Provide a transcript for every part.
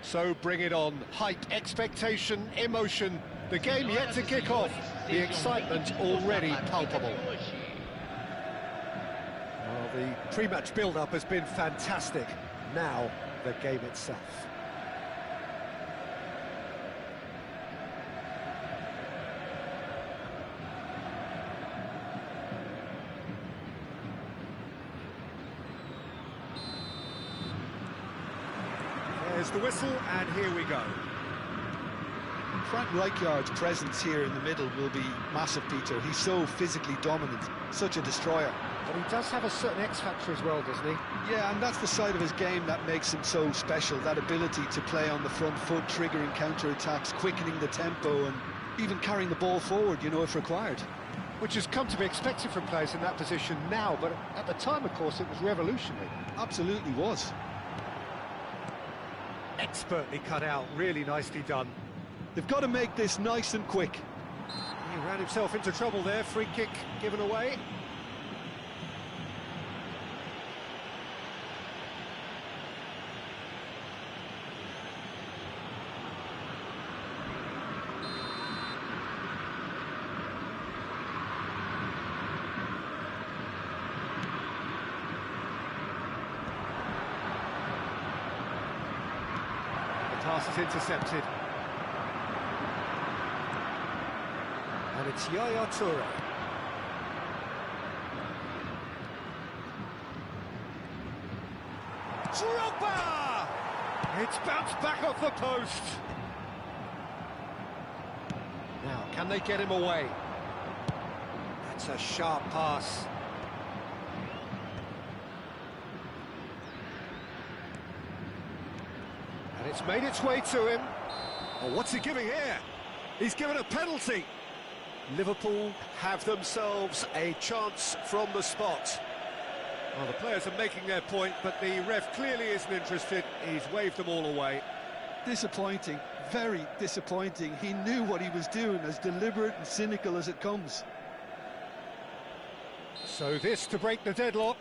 So bring it on. Hype, expectation, emotion. The game yet to kick off. The excitement already palpable. Well, the pre-match build-up has been fantastic. Now, the game itself. There's the whistle, and here we go. Frank Rijkaard's presence here in the middle will be massive, Peter. He's so physically dominant, such a destroyer. But he does have a certain X-factor as well, doesn't he? Yeah, and that's the side of his game that makes him so special, that ability to play on the front foot, triggering counter-attacks, quickening the tempo, and even carrying the ball forward, you know, if required. Which has come to be expected from players in that position now, but at the time, of course, it was revolutionary. Absolutely was. Expertly cut out, really nicely done. They've got to make this nice and quick. He ran himself into trouble there, free kick given away. The pass is intercepted. And it's Yaya Toure. Drogba! It's bounced back off the post. Now, can they get him away? That's a sharp pass. And it's made its way to him. Oh, what's he giving here? He's given a penalty. Liverpool have themselves a chance from the spot. Well, the players are making their point, but the ref clearly isn't interested. He's waved them all away. Disappointing, very disappointing. He knew what he was doing, as deliberate and cynical as it comes. So this to break the deadlock.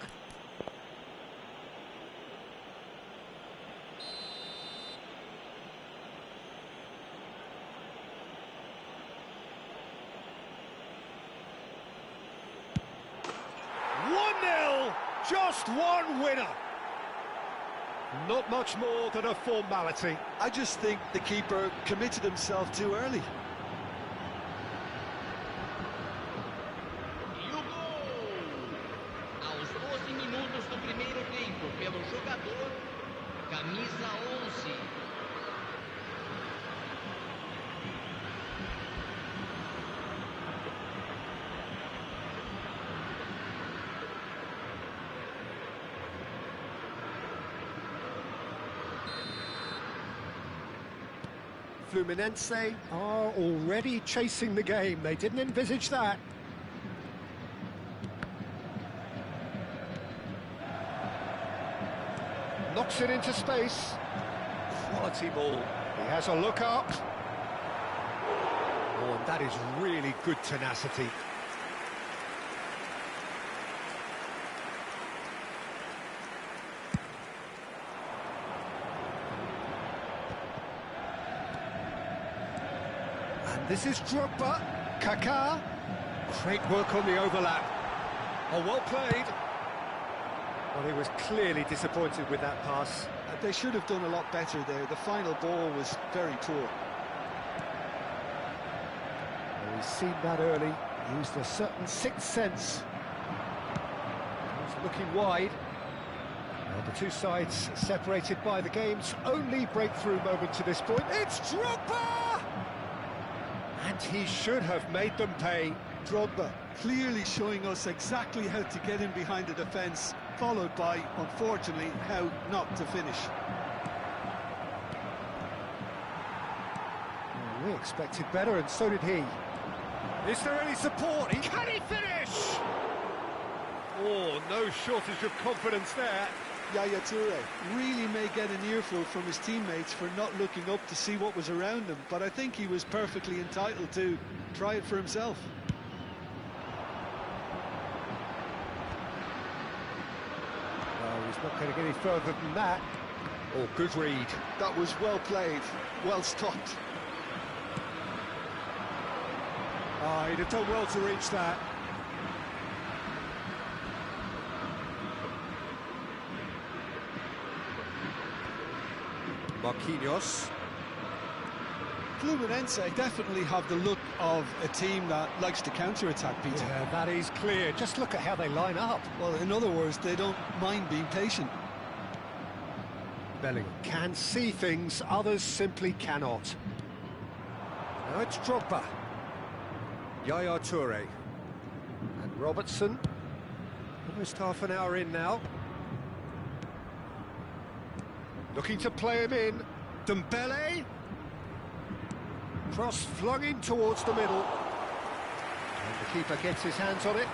Just one winner. Not much more than a formality. I just think the keeper committed himself too early. E o gol! Aos 12 minutos do primeiro tempo, pelo jogador, camisa 11. Fluminense are already chasing the game. They didn't envisage that. Knocks it into space. Quality ball. He has a look up. Oh, and that is really good tenacity. This is Drogba, Kaká, great work on the overlap. Oh, well played. Well, he was clearly disappointed with that pass. They should have done a lot better there. The final ball was very poor. Well, he's seen that early, used a certain sixth sense. He's looking wide. Well, the two sides separated by the game's only breakthrough moment to this point. It's Drogba! And he should have made them pay. Drogba clearly showing us exactly how to get in behind the defence, followed by, unfortunately, how not to finish. Well, we expected better, and so did he. Is there any support? Can he finish? Oh, no shortage of confidence there. Yaya Toure really may get an earful from his teammates for not looking up to see what was around him, but I think he was perfectly entitled to try it for himself. Well, he's not going to get any further than that. Oh, good read. That was well played, well stopped. Oh, he'd have done well to reach that. Marquinhos. Fluminense definitely have the look of a team that likes to counter-attack, Peter. Yeah, that is clear. Just look at how they line up. Well, in other words, they don't mind being patient. Bellingham can see things, others simply cannot. Now it's Drogba. Yaya Toure. And Robertson. Almost half an hour in now. Looking to play him in. Dembele. Cross flung in towards the middle. And the keeper gets his hands on it.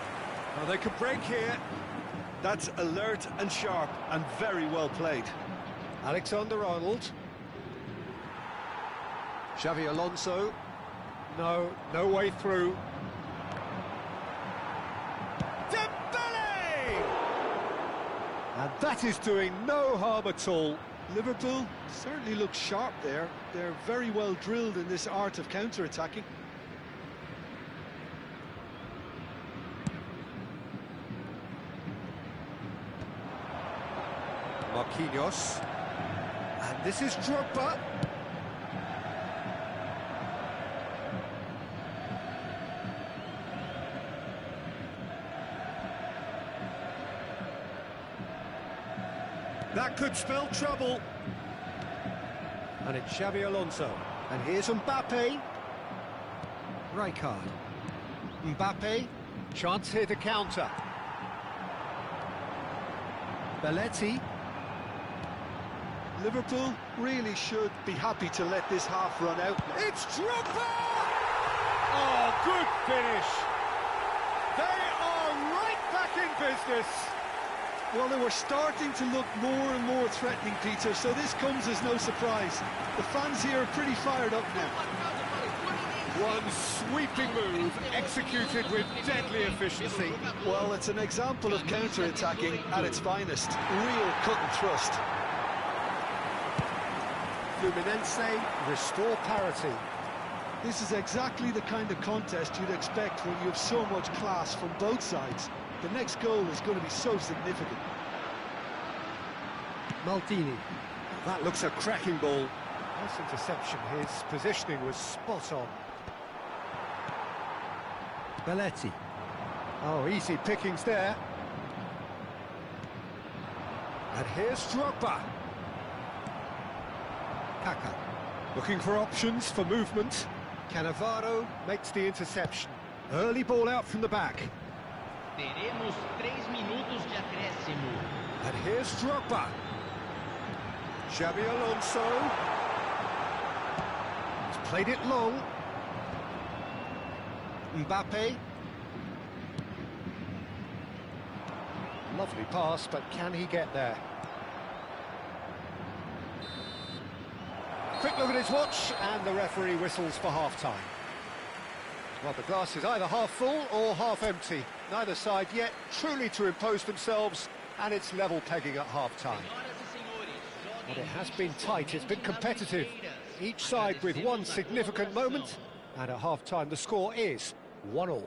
Now they could break here. That's alert and sharp and very well played. Alexander-Arnold. Xavi Alonso. No way through. Dembele! And that is doing no harm at all. Liverpool certainly look sharp there. They're very well drilled in this art of counter-attacking. Marquinhos. And this is Drogba. That could spell trouble. And it's Xavi Alonso. And here's Mbappe. Rijkaard. Mbappe. Chance here to counter. Belletti. Liverpool really should be happy to let this half run out. It's Drogba! Oh, good finish. They are right back in business. Well, they were starting to look more and more threatening, Peter, so this comes as no surprise. The fans here are pretty fired up now. One sweeping move, executed with deadly efficiency. Well, it's an example of counter-attacking at its finest. Real cut and thrust. Fluminense restore parity. This is exactly the kind of contest you'd expect when you have so much class from both sides. The next goal is going to be so significant. Maldini. That looks a cracking ball. Nice interception. His positioning was spot on. Belletti. Oh, easy pickings there. And here's Drogba. Kaka. Looking for options for movement. Cannavaro makes the interception. Early ball out from the back. Teremos 3 minutos de acréscimo. And here's Drogba. Xavi Alonso. He's played it long. Mbappe. Lovely pass, but can he get there? Quick look at his watch, and the referee whistles for half-time. Well, the glass is either half full or half empty. Neither side yet truly to impose themselves, and it's level pegging at half-time. But it has been tight, it's been competitive. Each side with one significant moment, and at half-time the score is 1-1.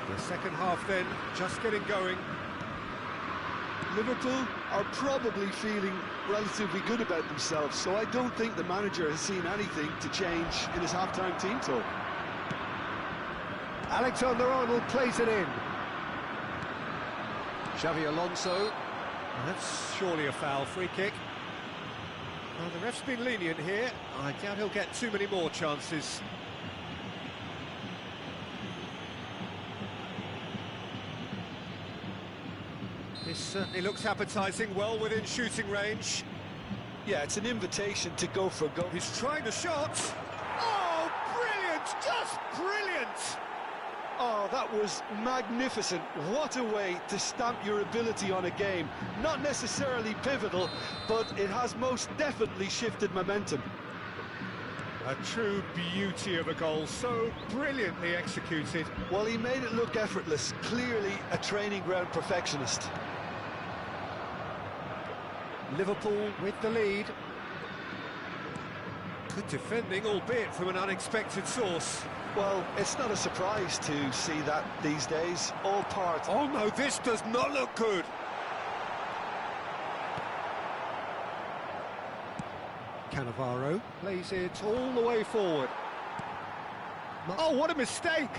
The second half then, just getting going. Liverpool are probably feeling relatively good about themselves, so I don't think the manager has seen anything to change in his half-time team talk. Alexander-Arnold plays it in. Xavi Alonso. That's surely a foul. Free kick. Well, the ref's been lenient here. I doubt he'll get too many more chances. This certainly looks appetising, well within shooting range. Yeah, it's an invitation to go for goal. He's trying the shot. Oh, brilliant! Just brilliant! Oh, that was magnificent. What a way to stamp your ability on a game. Not necessarily pivotal, but it has most definitely shifted momentum. A true beauty of a goal, so brilliantly executed. Well, he made it look effortless. Clearly a training ground perfectionist. Liverpool with the lead. Good defending, albeit from an unexpected source. Well, it's not a surprise to see that these days. All part. Oh no, this does not look good. Cannavaro plays it all the way forward. Oh, what a mistake!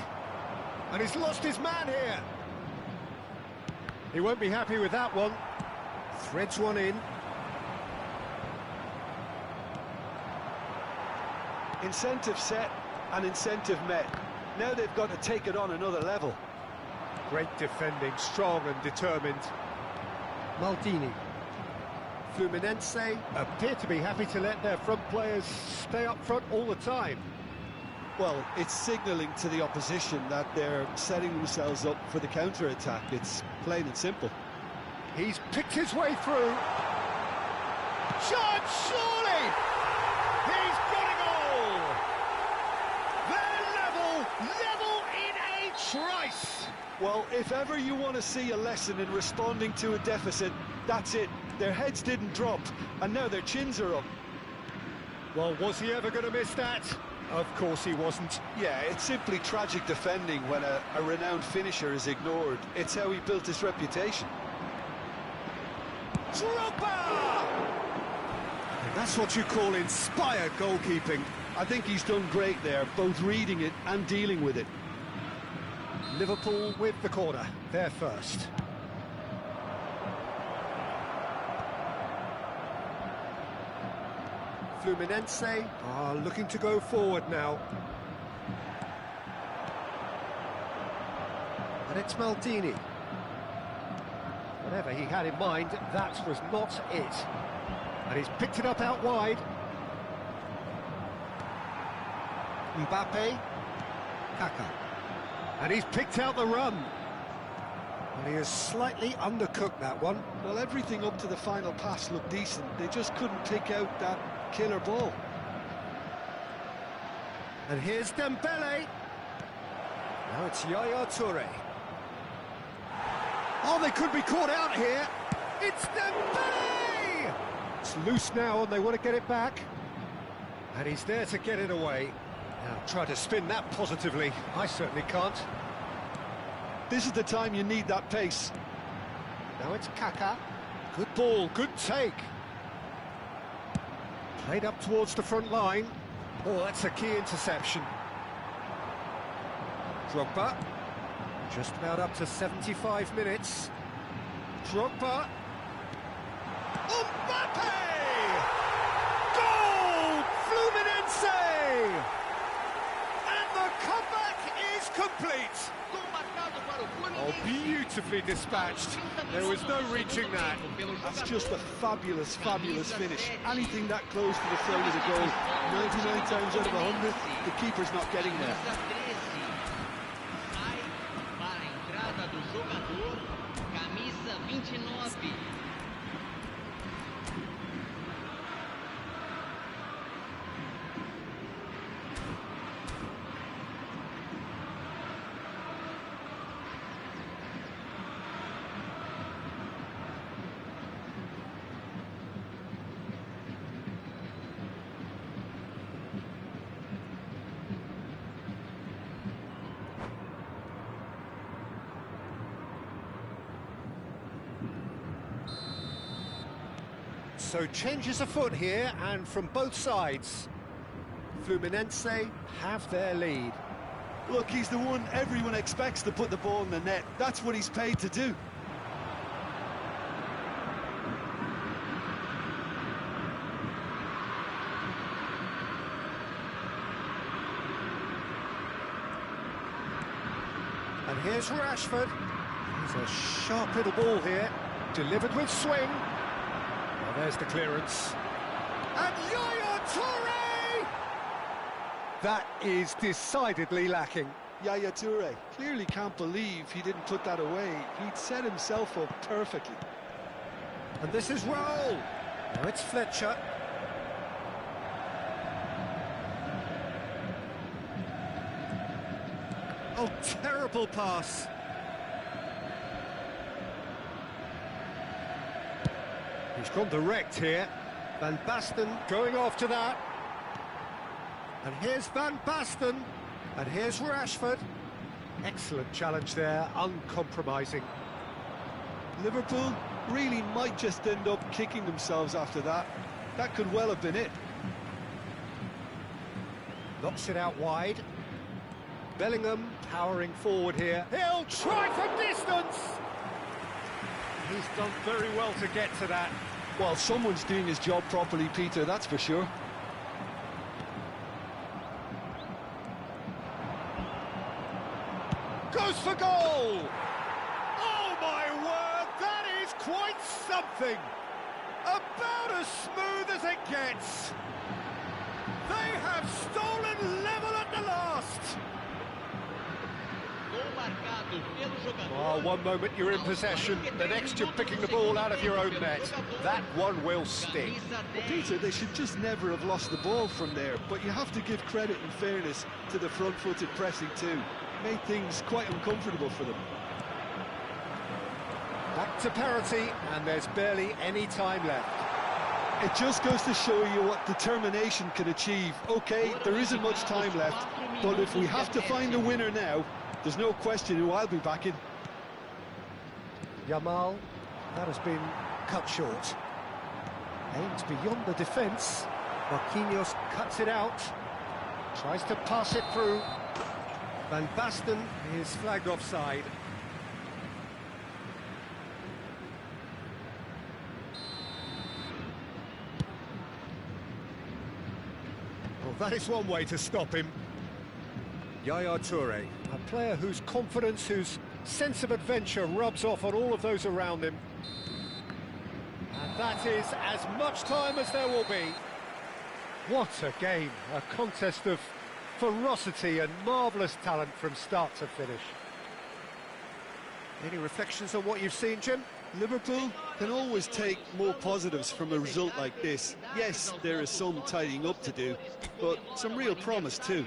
And he's lost his man here. He won't be happy with that one. Threads one in. Incentive set and incentive met. Now they've got to take it on another level. Great defending, strong and determined. Maldini. Fluminense appear to be happy to let their front players stay up front all the time. Well, it's signalling to the opposition that they're setting themselves up for the counter-attack. It's plain and simple. He's picked his way through. Shot, surely! He's got a goal! They're level in a trice! Well, if ever you want to see a lesson in responding to a deficit, that's it. Their heads didn't drop, and now their chins are up. Well, was he ever going to miss that? Of course he wasn't. Yeah, it's simply tragic defending when a renowned finisher is ignored. It's how he built his reputation. Drogba! That's what you call inspired goalkeeping. I think he's done great there, both reading it and dealing with it. Liverpool with the corner, they're first. Fluminense are looking to go forward now. And it's Maldini. Whatever he had in mind, that was not it. And he's picked it up out wide. Mbappe. Kaka. And he's picked out the run. And he has slightly undercooked that one. Well, everything up to the final pass looked decent. They just couldn't pick out that killer ball. And here's Dembele. Now it's Yaya Toure. Oh, they could be caught out here. It's Dembele! It's loose now and they want to get it back. And he's there to get it away. Now try to spin that positively. I certainly can't. This is the time you need that pace. Now it's Kaka. Good ball, good take. Played up towards the front line. Oh, that's a key interception. Drogba. Just about up to 75 minutes. Drogba. Mbappe! Goal! Fluminense! And the comeback is complete. Oh, beautifully dispatched. There was no reaching that. That's just a fabulous, fabulous finish. Anything that close to the frame of the goal, 99 times out of 100, the keeper's not getting there. Sai para a entrada do jogador, camisa 29. So changes afoot here, and from both sides. Fluminense have their lead. Look, he's the one everyone expects to put the ball in the net. That's what he's paid to do. Here's Rashford. He's a sharp little ball here, delivered with swing. Well, there's the clearance. And Yaya Toure! That is decidedly lacking. Yaya Toure clearly can't believe he didn't put that away. He'd set himself up perfectly. And this is Raul. Now it's Fletcher. Oh, terrible pass. He's gone direct here. Van Basten going after that. And here's Van Basten. And here's Rashford. Excellent challenge there, uncompromising. Liverpool really might just end up kicking themselves after that. That could well have been it. Knocks it out wide. Bellingham powering forward here. He'll try from distance! He's done very well to get to that. Well, someone's doing his job properly, Peter, that's for sure. Goes for goal! Oh my word, that is quite something! About as smooth as it gets. They have stolen level at the last. Oh, one moment you're in possession, the next you're picking the ball out of your own net. That one will sting. Well, Peter, they should just never have lost the ball from there, but you have to give credit and fairness to the front-footed pressing too. Made things quite uncomfortable for them. Back to parity, and there's barely any time left. It just goes to show you what determination can achieve. Okay, there isn't much time left, but if we have to find the winner now, there's no question who I'll be backing. Yamal, that has been cut short. Aims beyond the defence. Marquinhos cuts it out. Tries to pass it through. Van Basten is flagged offside. Well, that is one way to stop him. Yaya Toure, a player whose confidence, whose sense of adventure rubs off on all of those around him. And that is as much time as there will be. What a game, a contest of ferocity and marvellous talent from start to finish. Any reflections on what you've seen, Jim? Liverpool can always take more positives from a result like this. Yes, there is some tidying up to do, but some real promise too.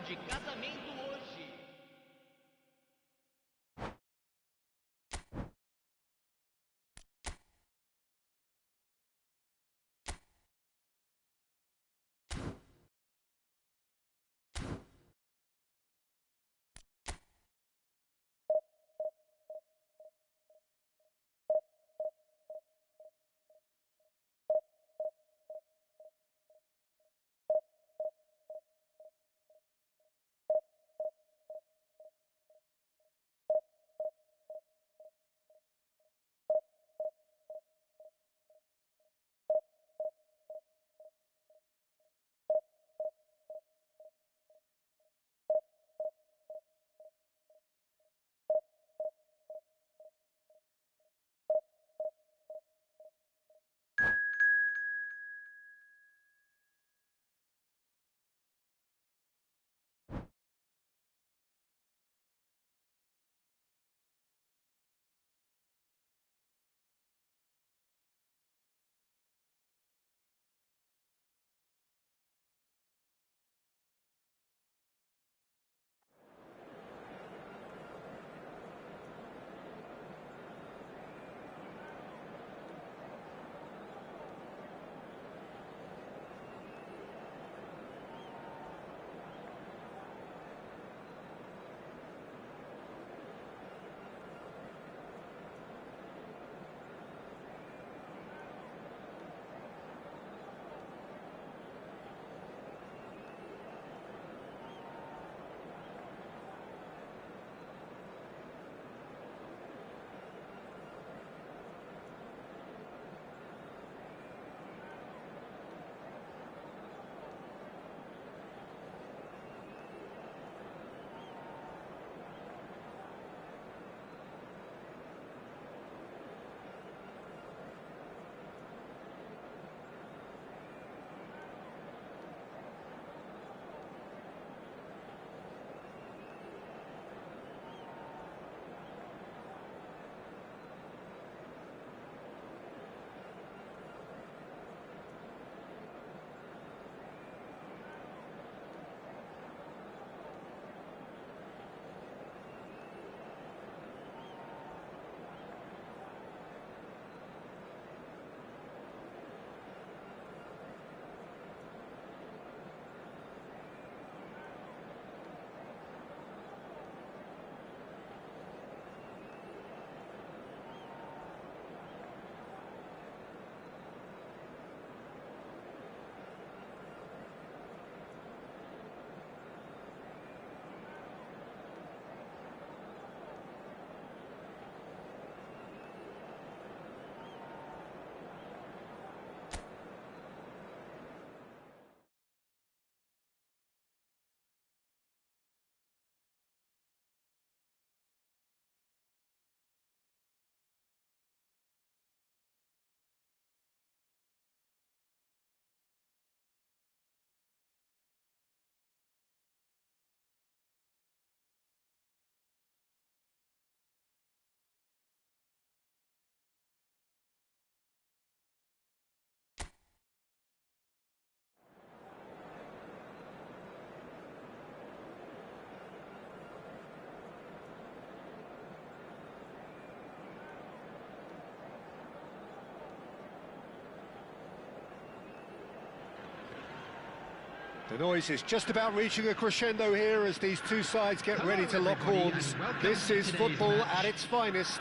The noise is just about reaching a crescendo here as these two sides get ready to lock horns. This is football at its finest.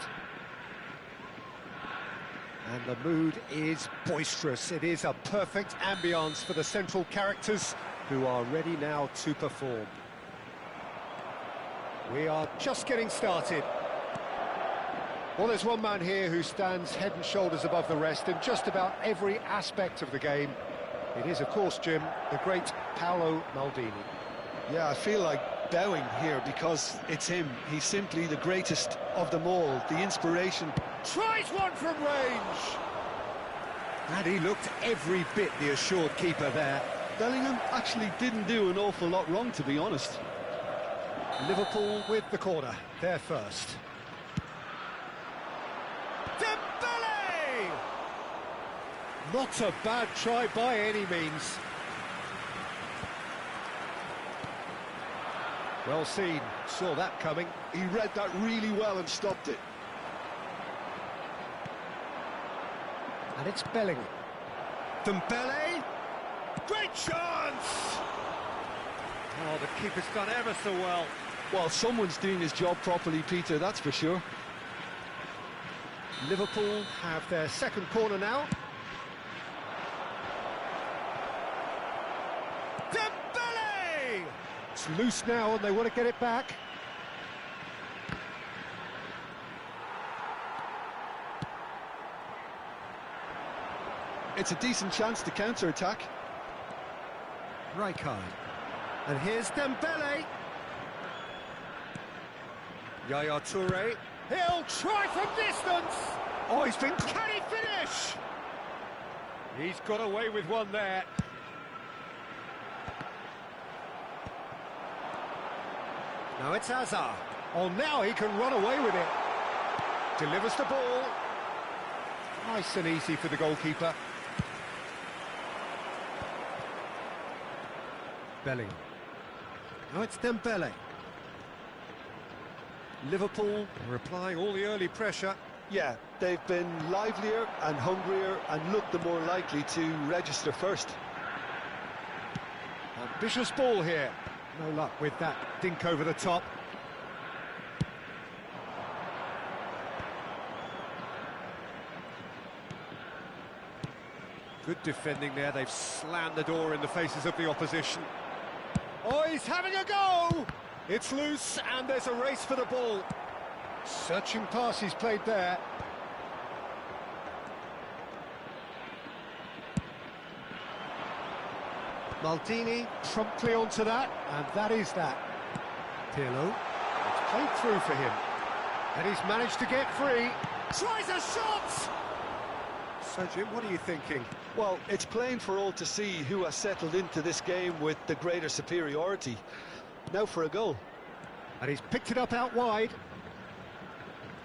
And the mood is boisterous. It is a perfect ambience for the central characters who are ready now to perform. We are just getting started. Well, there's one man here who stands head and shoulders above the rest in just about every aspect of the game. It is, of course, Jim, the great Paolo Maldini. Yeah, I feel like bowing here because it's him. He's simply the greatest of them all, the inspiration. Tries one from range! And he looked every bit the assured keeper there. Bellingham actually didn't do an awful lot wrong, to be honest. Liverpool with the corner, they're first. Dembele! Not a bad try by any means. Well seen, saw that coming. He read that really well and stopped it. And it's Bellingham. Dembele! Great chance! Oh, the keeper's done ever so well. Well, someone's doing his job properly, Peter, that's for sure. Liverpool have their second corner now. Dembele! It's loose now and they want to get it back. It's a decent chance to counter-attack. Rijkaard. And here's Dembele. Yaya Toure. He'll try from distance. Oh, he's been... Can he finish? He's got away with one there. Now it's Hazard. Oh, now he can run away with it. Delivers the ball. Nice and easy for the goalkeeper. Bellingham. Now it's Dembele. Liverpool are applying all the early pressure. Yeah, they've been livelier and hungrier and looked the more likely to register first. Ambitious ball here. No luck with that dink over the top. Good defending there. They've slammed the door in the faces of the opposition. Oh, he's having a go! It's loose, and there's a race for the ball. Searching pass he's played there. Maldini promptly onto that, and that is that. Pirlo, it's played through for him. And he's managed to get free. Tries a shot! So, Jim, what are you thinking? Well, it's plain for all to see who has settled into this game with the greater superiority. Now for a goal. And he's picked it up out wide.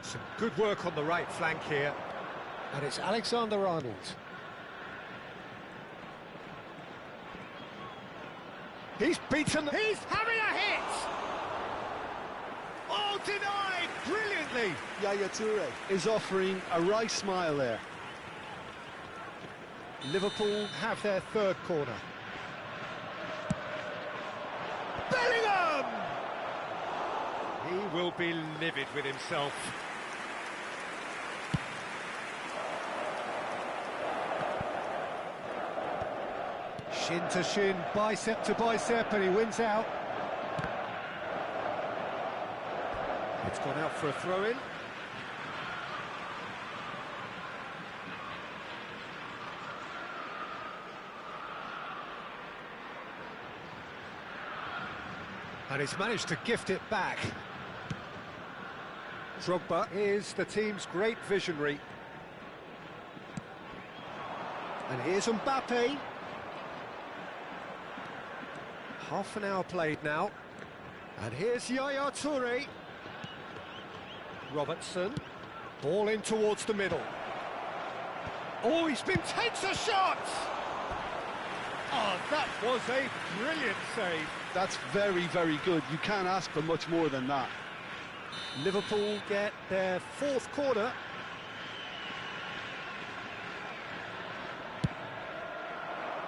Some good work on the right flank here. And it's Alexander-Arnold. He's beaten. He's having a hit! Oh, denied brilliantly! Yaya Toure is offering a wry smile there. Liverpool have their third corner. Bellingham! He will be livid with himself. Shin to shin, bicep to bicep, and he wins out. It's gone out for a throw-in. And he's managed to gift it back. Drogba is the team's great visionary. And here's Mbappe. Half an hour played now. And here's Yaya Toure. Robertson. Ball in towards the middle. Oh, takes a shot! Oh, that was a brilliant save. That's very, very good. You can't ask for much more than that. Liverpool get their fourth corner.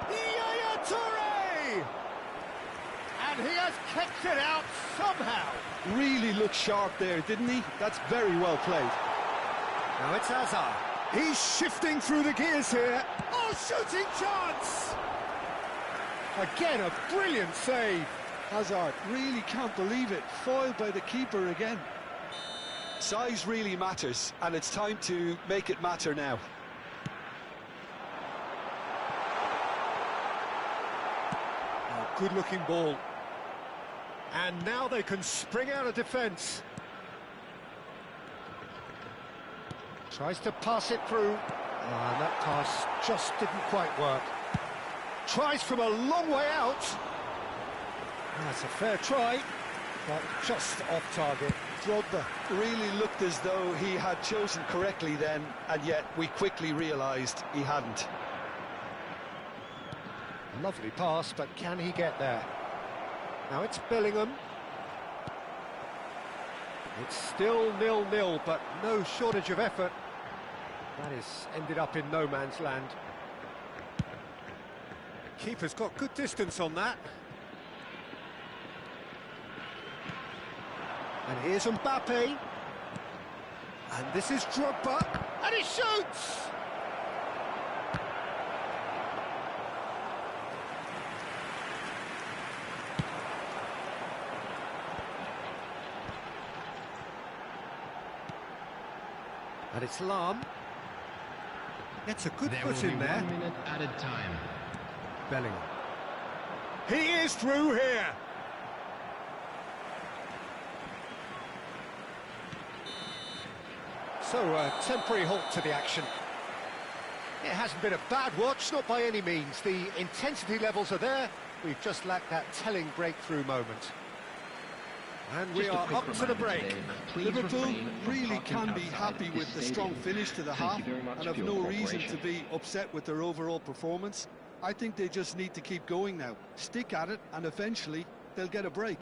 Yaya Toure! And he has kept it out somehow. Really looked sharp there, didn't he? That's very well played. Now it's Hazard. He's shifting through the gears here. Oh, shooting chance! Again, a brilliant save. Hazard really can't believe it. Foiled by the keeper again. Size really matters, and it's time to make it matter now. Oh, good-looking ball. And now they can spring out of defence. Tries to pass it through. Oh, and that pass just didn't quite work. Tries from a long way out. That's a fair try, but just off target. Drogba really looked as though he had chosen correctly then, and yet we quickly realised he hadn't. Lovely pass, but can he get there? Now it's Bellingham. It's still 0-0, but no shortage of effort. That is ended up in no man's land. Keeper's got good distance on that. And here's Mbappe. And this is Drogba. And he shoots! And it's Lam. Gets a good foot in there. 1 minute added time. Bellingham. He is through here. So, a temporary halt to the action. It hasn't been a bad watch, not by any means. The intensity levels are there. We've just lacked that telling breakthrough moment. And we are up to the break. Liverpool really can be happy with the strong finish to the half and have no reason to be upset with their overall performance. I think they just need to keep going now. Stick at it, and eventually they'll get a break.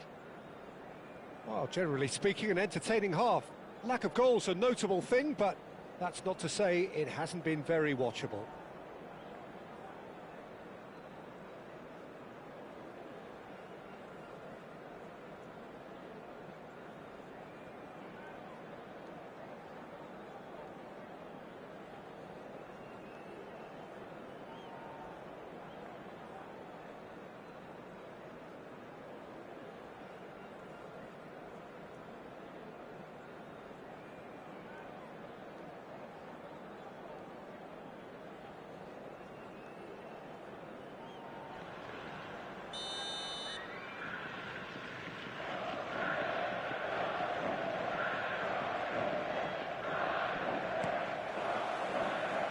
Well, generally speaking, an entertaining half. Lack of goals a notable thing, but that's not to say it hasn't been very watchable.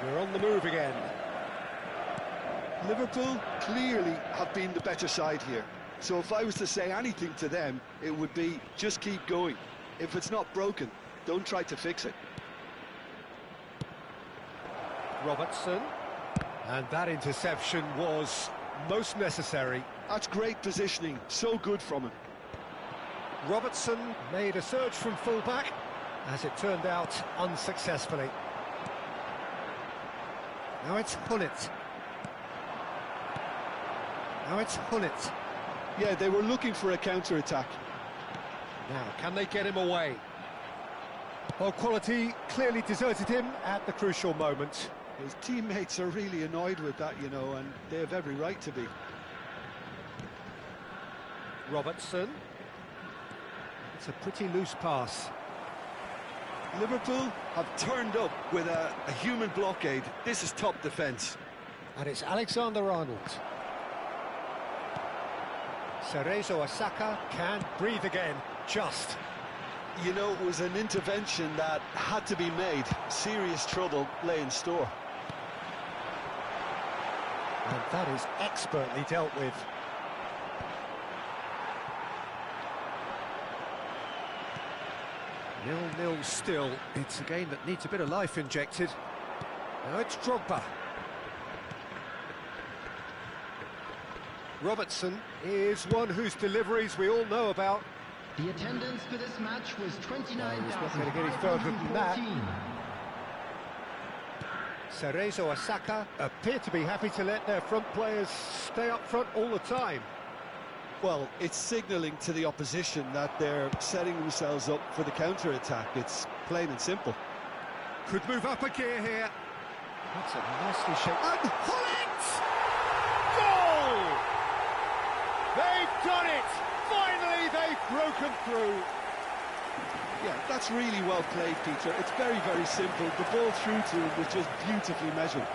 We're on the move again. Liverpool clearly have been the better side here. So if I was to say anything to them, it would be just keep going. If it's not broken, don't try to fix it. Robertson. And that interception was most necessary. That's great positioning, so good from him. Robertson made a surge from full-back, as it turned out unsuccessfully. Now it's Hullet. Now it's Hullet. Yeah, they were looking for a counter-attack. Now, can they get him away? Well, quality clearly deserted him at the crucial moment. His teammates are really annoyed with that, you know, and they have every right to be. Robertson. It's a pretty loose pass. Liverpool have turned up with a human blockade. This is top defence. And it's Alexander-Arnold. Cerezo Osaka can breathe again, just. You know, it was an intervention that had to be made. Serious trouble lay in store. And that is expertly dealt with. Nil-nil still. It's a game that needs a bit of life injected. Now it's Drogba. Robertson is one whose deliveries we all know about. The attendance for this match was 29,514. No, he's not going to get any further than that. Cerezo Osaka appear to be happy to let their front players stay up front all the time. Well, it's signalling to the opposition that they're setting themselves up for the counter-attack. It's plain and simple. Could move up a gear here. That's a nicely shaped... And Hullet! Goal! They've done it! Finally, they've broken through. Yeah, that's really well played, Peter. It's very, very simple. The ball through to him was just beautifully measured.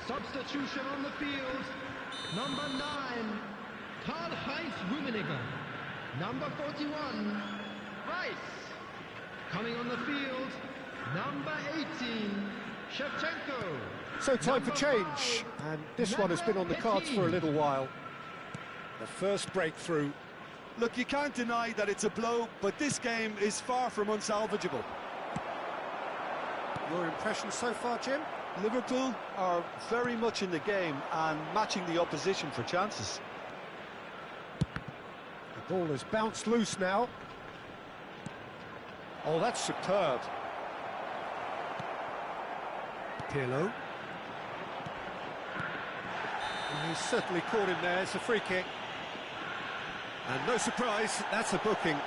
Substitution on the field. Number 9, Karl-Heinz Rummenigge. Number 41, Rice. Coming on the field, number 18, Shevchenko. So time for change, and this one has been on the cards for a little while. The first breakthrough. Look, you can't deny that it's a blow, but this game is far from unsalvageable. Your impression so far, Jim? Liverpool are very much in the game and matching the opposition for chances. The ball has bounced loose now. Oh, that's superb. Pirlo. And he's certainly caught him there. It's a free kick. And no surprise, that's a booking.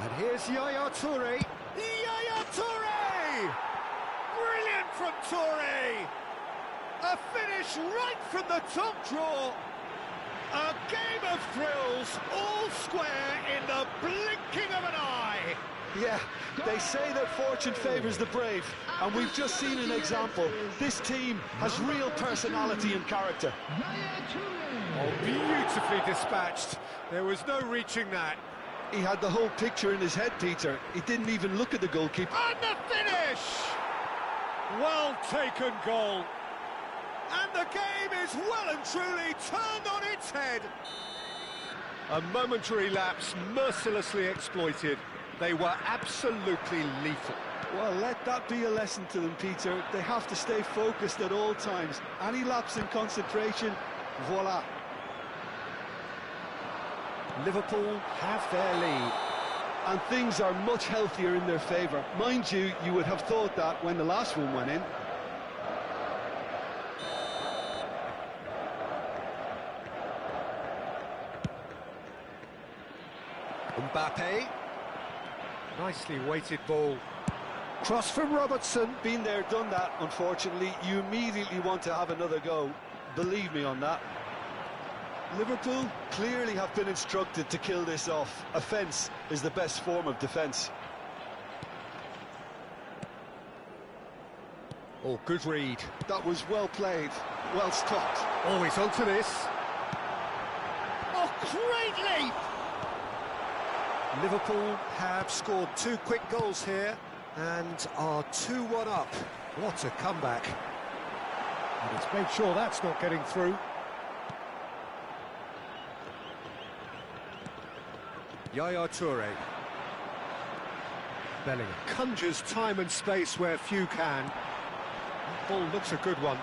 And here's Yaya Toure. Yaya Toure! Brilliant from Toure! A finish right from the top draw. A game of thrills, all square in the blinking of an eye. Yeah, they say that fortune favours the brave, and we've just seen an example. This team has real personality and character. Oh, beautifully dispatched. There was no reaching that. He had the whole picture in his head, Peter. He didn't even look at the goalkeeper. And the finish! Well taken goal. And the game is well and truly turned on its head. A momentary lapse mercilessly exploited. They were absolutely lethal. Well, let that be a lesson to them, Peter. They have to stay focused at all times. Any lapse in concentration, voila. Liverpool have their lead. And things are much healthier in their favour. Mind you, you would have thought that when the last one went in. Mbappe. Nicely weighted ball. Cross from Robertson. Been there, done that, unfortunately. You immediately want to have another go. Believe me on that. Liverpool clearly have been instructed to kill this off. Offence is the best form of defence. Oh, good read. That was well played, well stopped. Oh, he's onto this. Oh, great leap! Liverpool have scored 2 quick goals here and are 2-1 up. What a comeback. And it's made sure that's not getting through. Yaya Toure. Bellingham conjures time and space where few can. That ball looks a good one.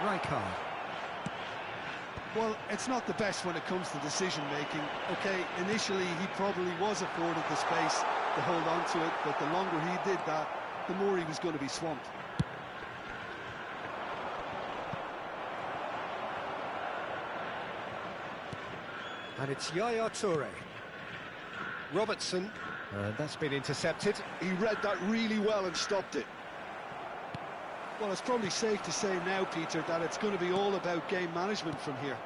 Rijkaard. Well, it's not the best when it comes to decision-making. OK, initially he probably was afforded the space to hold on to it, but the longer he did that, the more he was going to be swamped. And it's Yaya Toure. Robertson, And that's been intercepted. He read that really well and stopped it. Well, it's probably safe to say now, Peter, that it's going to be all about game management from here.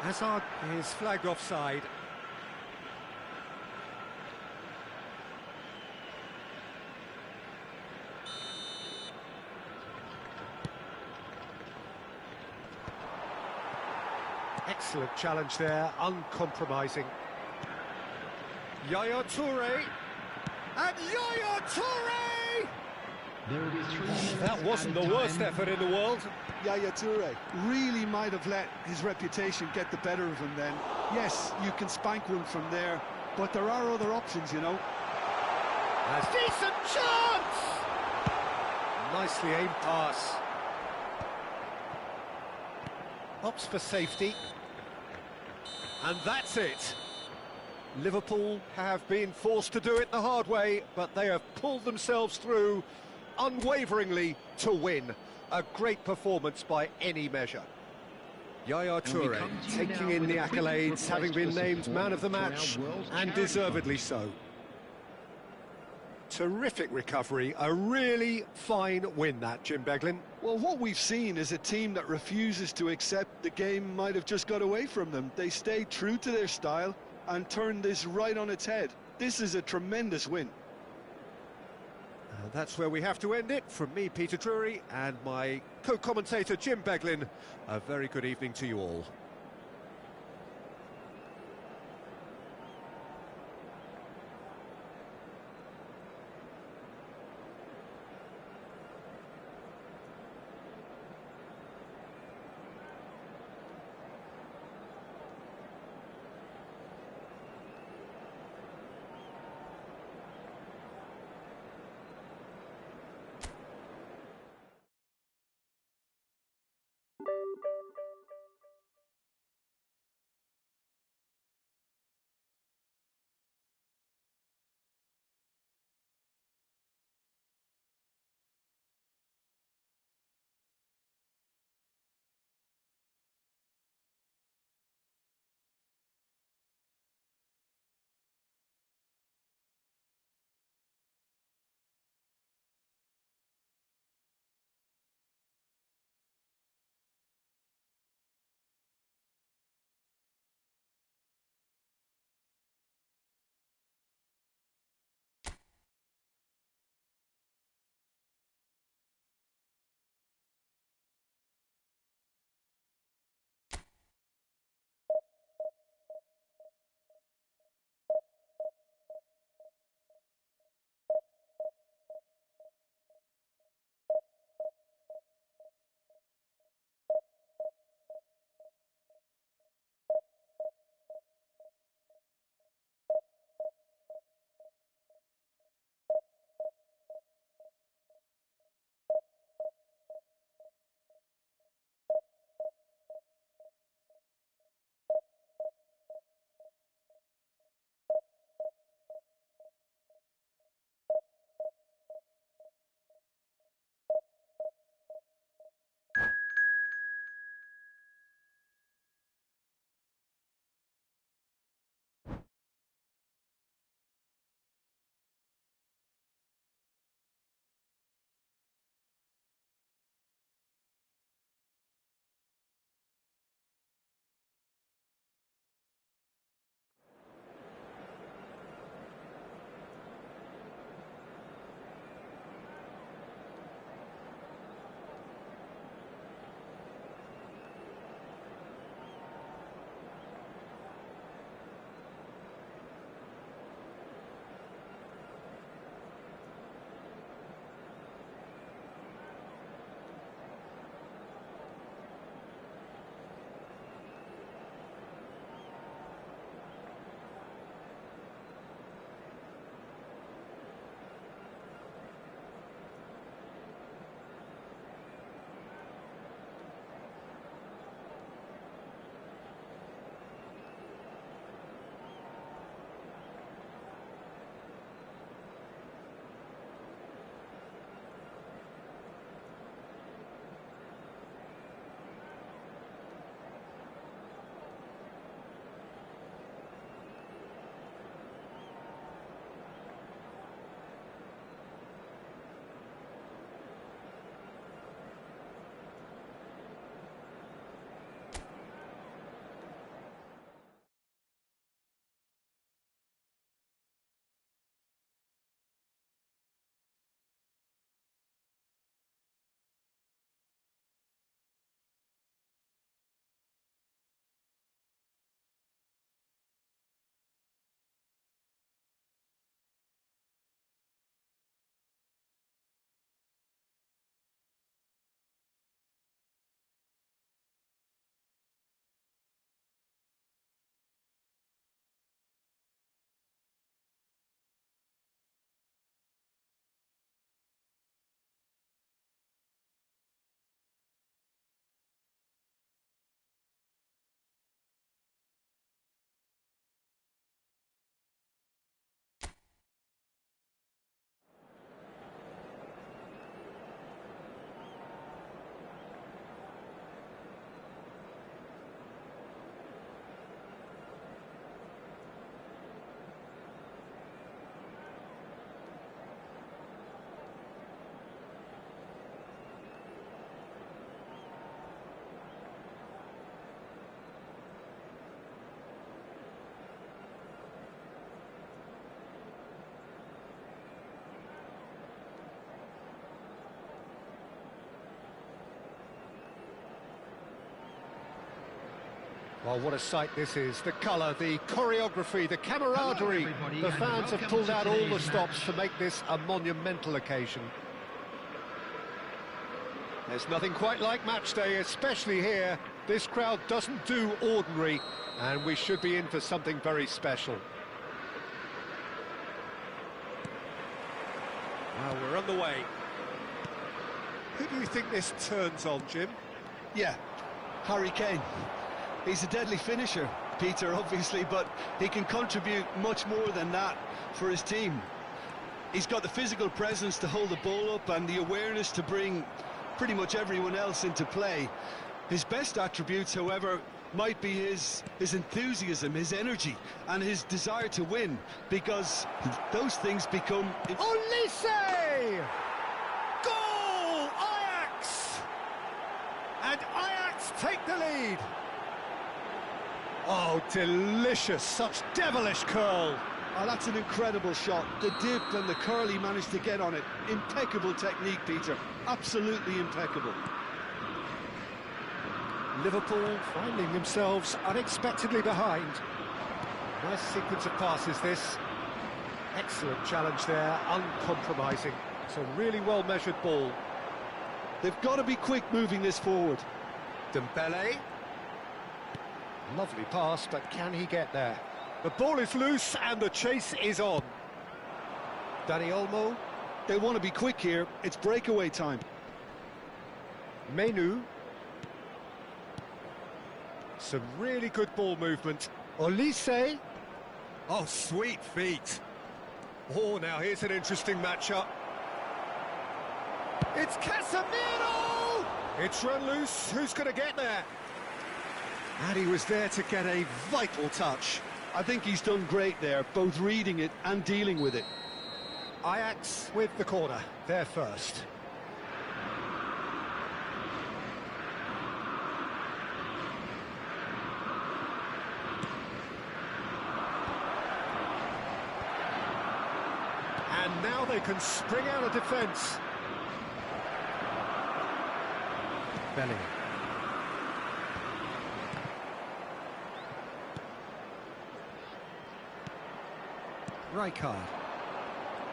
Hazard is flagged offside. Excellent challenge there, uncompromising. Yaya Toure, and Yaya Toure! There will be 3 minutes That wasn't the added worst time. effort in the world. Yaya Toure really might have let his reputation get the better of him then. Yes, you can spank one from there, but there are other options, you know. A decent chance! Nicely aimed pass. Opts for safety. And that's it. Liverpool have been forced to do it the hard way, but they have pulled themselves through unwaveringly to win. A great performance by any measure. Yaya Toure taking in the accolades, having been named man of the match, and deservedly so. Terrific recovery, a really fine win that, Jim Beglin. Well, what we've seen is a team that refuses to accept the game might have just got away from them. They stayed true to their style and turned this right on its head. This is a tremendous win. That's where we have to end it. From me, Peter Drury, and my co-commentator, Jim Beglin, a very good evening to you all. Well, what a sight this is. The colour, the choreography, the camaraderie. The fans have pulled out all the stops to make this a monumental occasion. There's nothing quite like match day, especially here. This crowd doesn't do ordinary, and we should be in for something very special. Well, we're on the way. Who do you think this turns on, Jim? Yeah, Harry Kane. He's a deadly finisher, Peter, obviously, but he can contribute much more than that for his team. He's got the physical presence to hold the ball up and the awareness to bring pretty much everyone else into play. His best attributes, however, might be his enthusiasm, his energy, and his desire to win, because those things become... Olise! Goal! Ajax! And Ajax take the lead. Oh, delicious, such devilish curl. Oh, that's an incredible shot. The dip and the curl he managed to get on it. Impeccable technique, Peter. Absolutely impeccable. Liverpool finding themselves unexpectedly behind. Nice sequence of passes, this. Excellent challenge there, uncompromising. It's a really well-measured ball. They've got to be quick moving this forward. Dembele. Lovely pass, but can he get there? The ball is loose and the chase is on. Dani Olmo. They want to be quick here. It's breakaway time. Menu. Some really good ball movement. Olise. Oh, sweet feet. Oh, now here's an interesting matchup. It's Casemiro! It's run loose. Who's going to get there? And he was there to get a vital touch. I think he's done great there, both reading it and dealing with it. Ajax with the corner, they're first. And now they can spring out of defence. Bellingham. Rijkaard.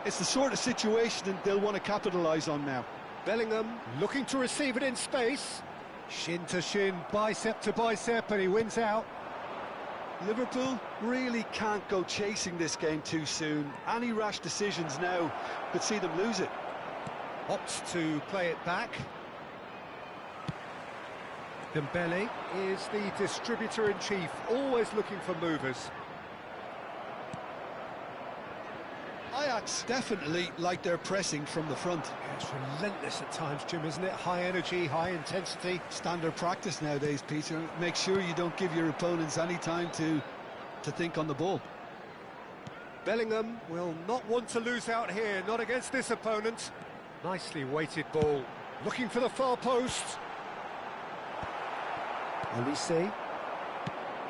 It's the sort of situation that they'll want to capitalise on now. Bellingham looking to receive it in space. Shin to shin, bicep to bicep, and he wins out. Liverpool really can't go chasing this game too soon. Any rash decisions now could see them lose it. Opts to play it back. Dembele is the distributor-in-chief, always looking for movers. Ajax definitely like their pressing from the front. Yeah, it's relentless at times, Jim, isn't it? High energy, high intensity. Standard practice nowadays, Peter. Make sure you don't give your opponents any time to think on the ball. Bellingham will not want to lose out here, not against this opponent. Nicely weighted ball. Looking for the far post. Olise.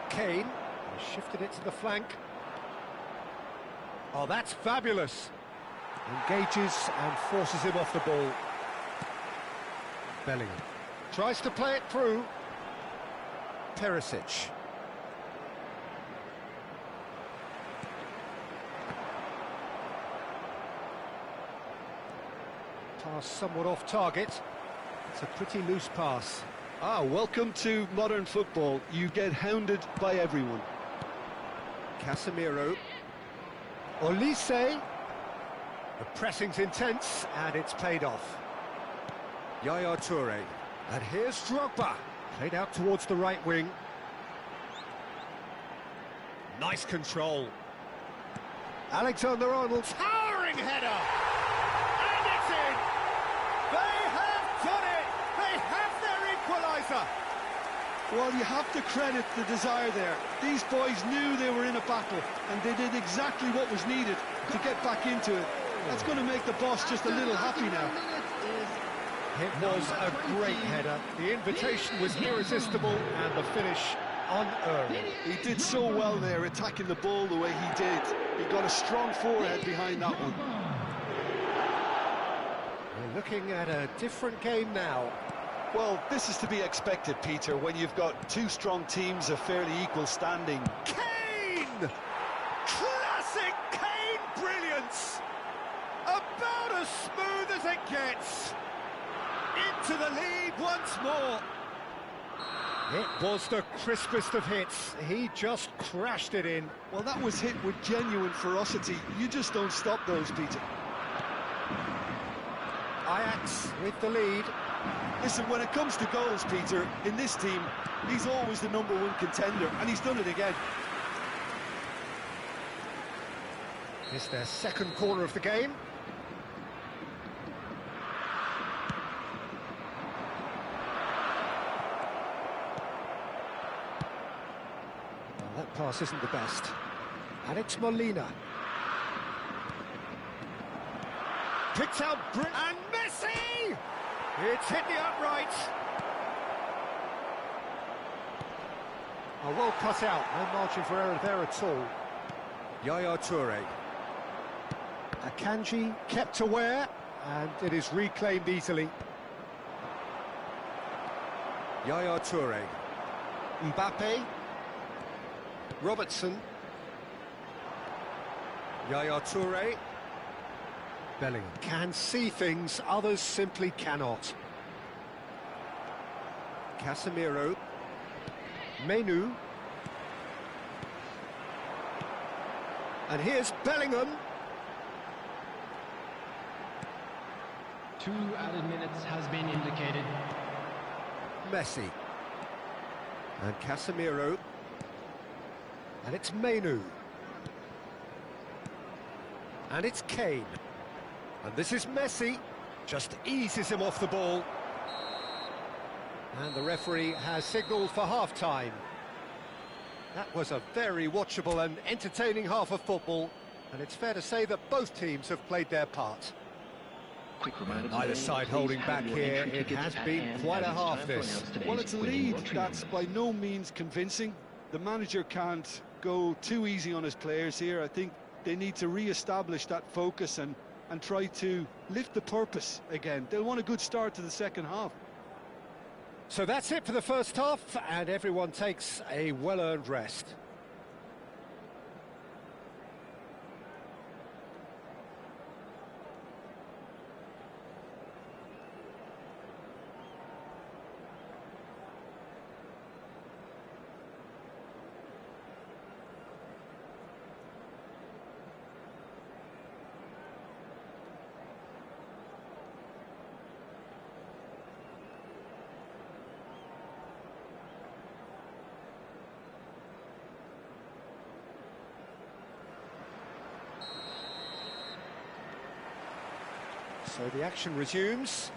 Kane has shifted it to the flank. Oh, that's fabulous. Engages and forces him off the ball. Bellingham tries to play it through. Perisic. Pass somewhat off target. It's a pretty loose pass. Ah, welcome to modern football. You get hounded by everyone. Casemiro. Olise. The pressing's intense and it's paid off. Yaya Toure. And here's Drogba. Played out towards the right wing. Nice control. Alexander-Arnold. Towering header! And it's in! They have done it! They have their equaliser! Well, you have to credit the desire there. These boys knew they were in a battle, and they did exactly what was needed to get back into it. That's going to make the boss just a little happy now. It was a great header. The invitation was irresistible, and the finish unerring. He did so well there, attacking the ball the way he did. He got a strong forehead behind that one. We're looking at a different game now. Well, this is to be expected, Peter, when you've got two strong teams of fairly equal standing. Kane! Classic Kane brilliance! About as smooth as it gets. Into the lead once more. It was the crispest of hits. He just crashed it in. Well, that was hit with genuine ferocity. You just don't stop those, Peter. Ajax with the lead. Listen, when it comes to goals, Peter, in this team, he's always the #1 contender, and he's done it again. It's their second corner of the game. Well, that pass isn't the best. And it's Molina. Picked out and Messi! It's hit the upright. Oh, well cut out. No margin for error there at all. Yaya Toure. Akanji kept aware, and it is reclaimed easily. Yaya Toure. Mbappe. Robertson. Yaya Toure. Bellingham can see things others simply cannot. Casemiro. Menu. And here's Bellingham. 2 added minutes has been indicated. Messi. And Casemiro. And it's Menu. And it's Kane. And this is Messi. Just eases him off the ball. And the referee has signalled for half-time. That was a very watchable and entertaining half of football. And it's fair to say that both teams have played their part. Neither side holding back here. It has been quite a half, this. Well, it's a lead that's by no means convincing. The manager can't go too easy on his players here. I think they need to re-establish that focus and try to lift the purpose again. They'll want a good start to the second half. So that's it for the first half, and everyone takes a well-earned rest. So the action resumes.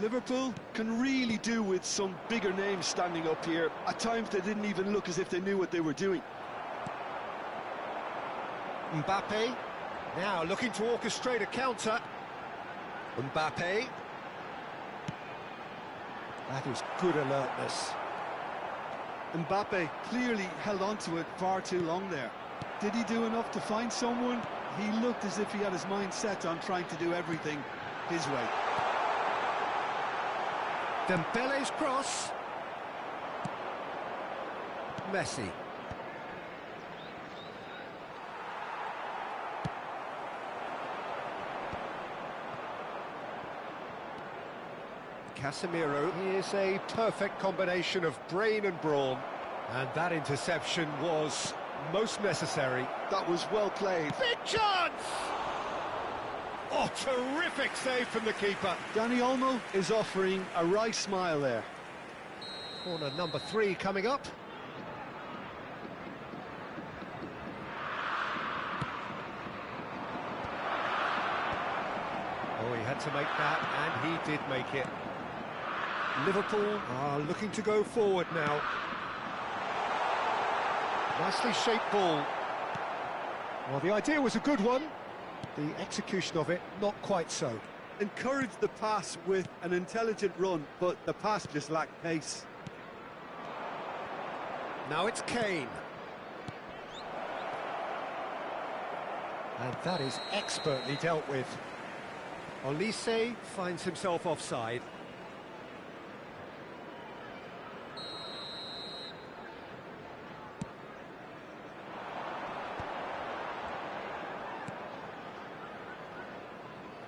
Liverpool can really do with some bigger names standing up here. At times they didn't even look as if they knew what they were doing. Mbappe, now looking to orchestrate a counter. Mbappe. That is good alertness. Mbappe clearly held on to it far too long there. Did he do enough to find someone? He looked as if he had his mind set on trying to do everything his way. Dembele's cross. Messi. Casemiro. Here's a perfect combination of brain and brawn. And that interception was most necessary. That was well played. Big chance! Oh, terrific save from the keeper. Dani Olmo is offering a right smile there. Corner number 3 coming up. Oh, he had to make that, and he did make it. Liverpool are looking to go forward now. Nicely shaped ball. Well, the idea was a good one. The execution of it, not quite so. Encouraged the pass with an intelligent run, but the pass just lacked pace. Now it's Kane. And that is expertly dealt with. Olise finds himself offside.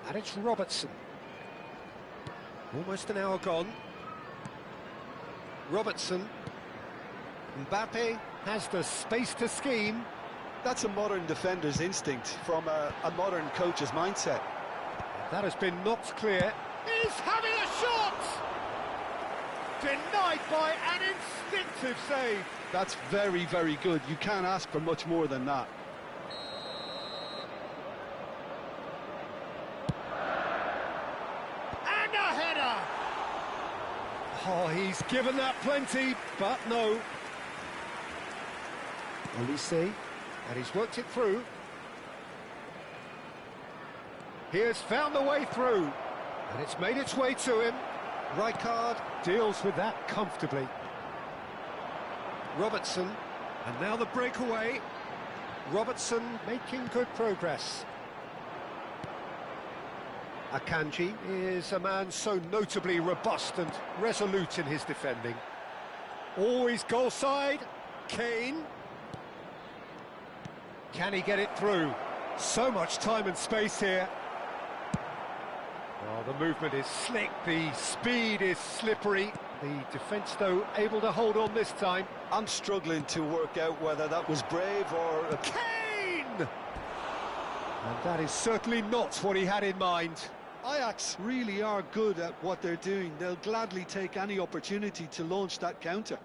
And it's Robertson. Almost an hour gone. Robertson. Mbappe has the space to scheme. That's a modern defender's instinct from a modern coach's mindset. That has been knocked clear. He's having a shot! Denied by an instinctive save. That's very, very good. You can't ask for much more than that. And a header! Oh, he's given that plenty, but no. Olise, and he's worked it through. He has found the way through, and it's made its way to him. Rijkaard deals with that comfortably. Robertson, and now the breakaway. Robertson making good progress. Akanji is a man so notably robust and resolute in his defending. Always goal side. Kane. Can he get it through? So much time and space here. Oh, the movement is slick, the speed is slippery. The defence, though, able to hold on this time. I'm struggling to work out whether that was brave or... Kane! And that is certainly not what he had in mind. Ajax really are good at what they're doing. They'll gladly take any opportunity to launch that counter.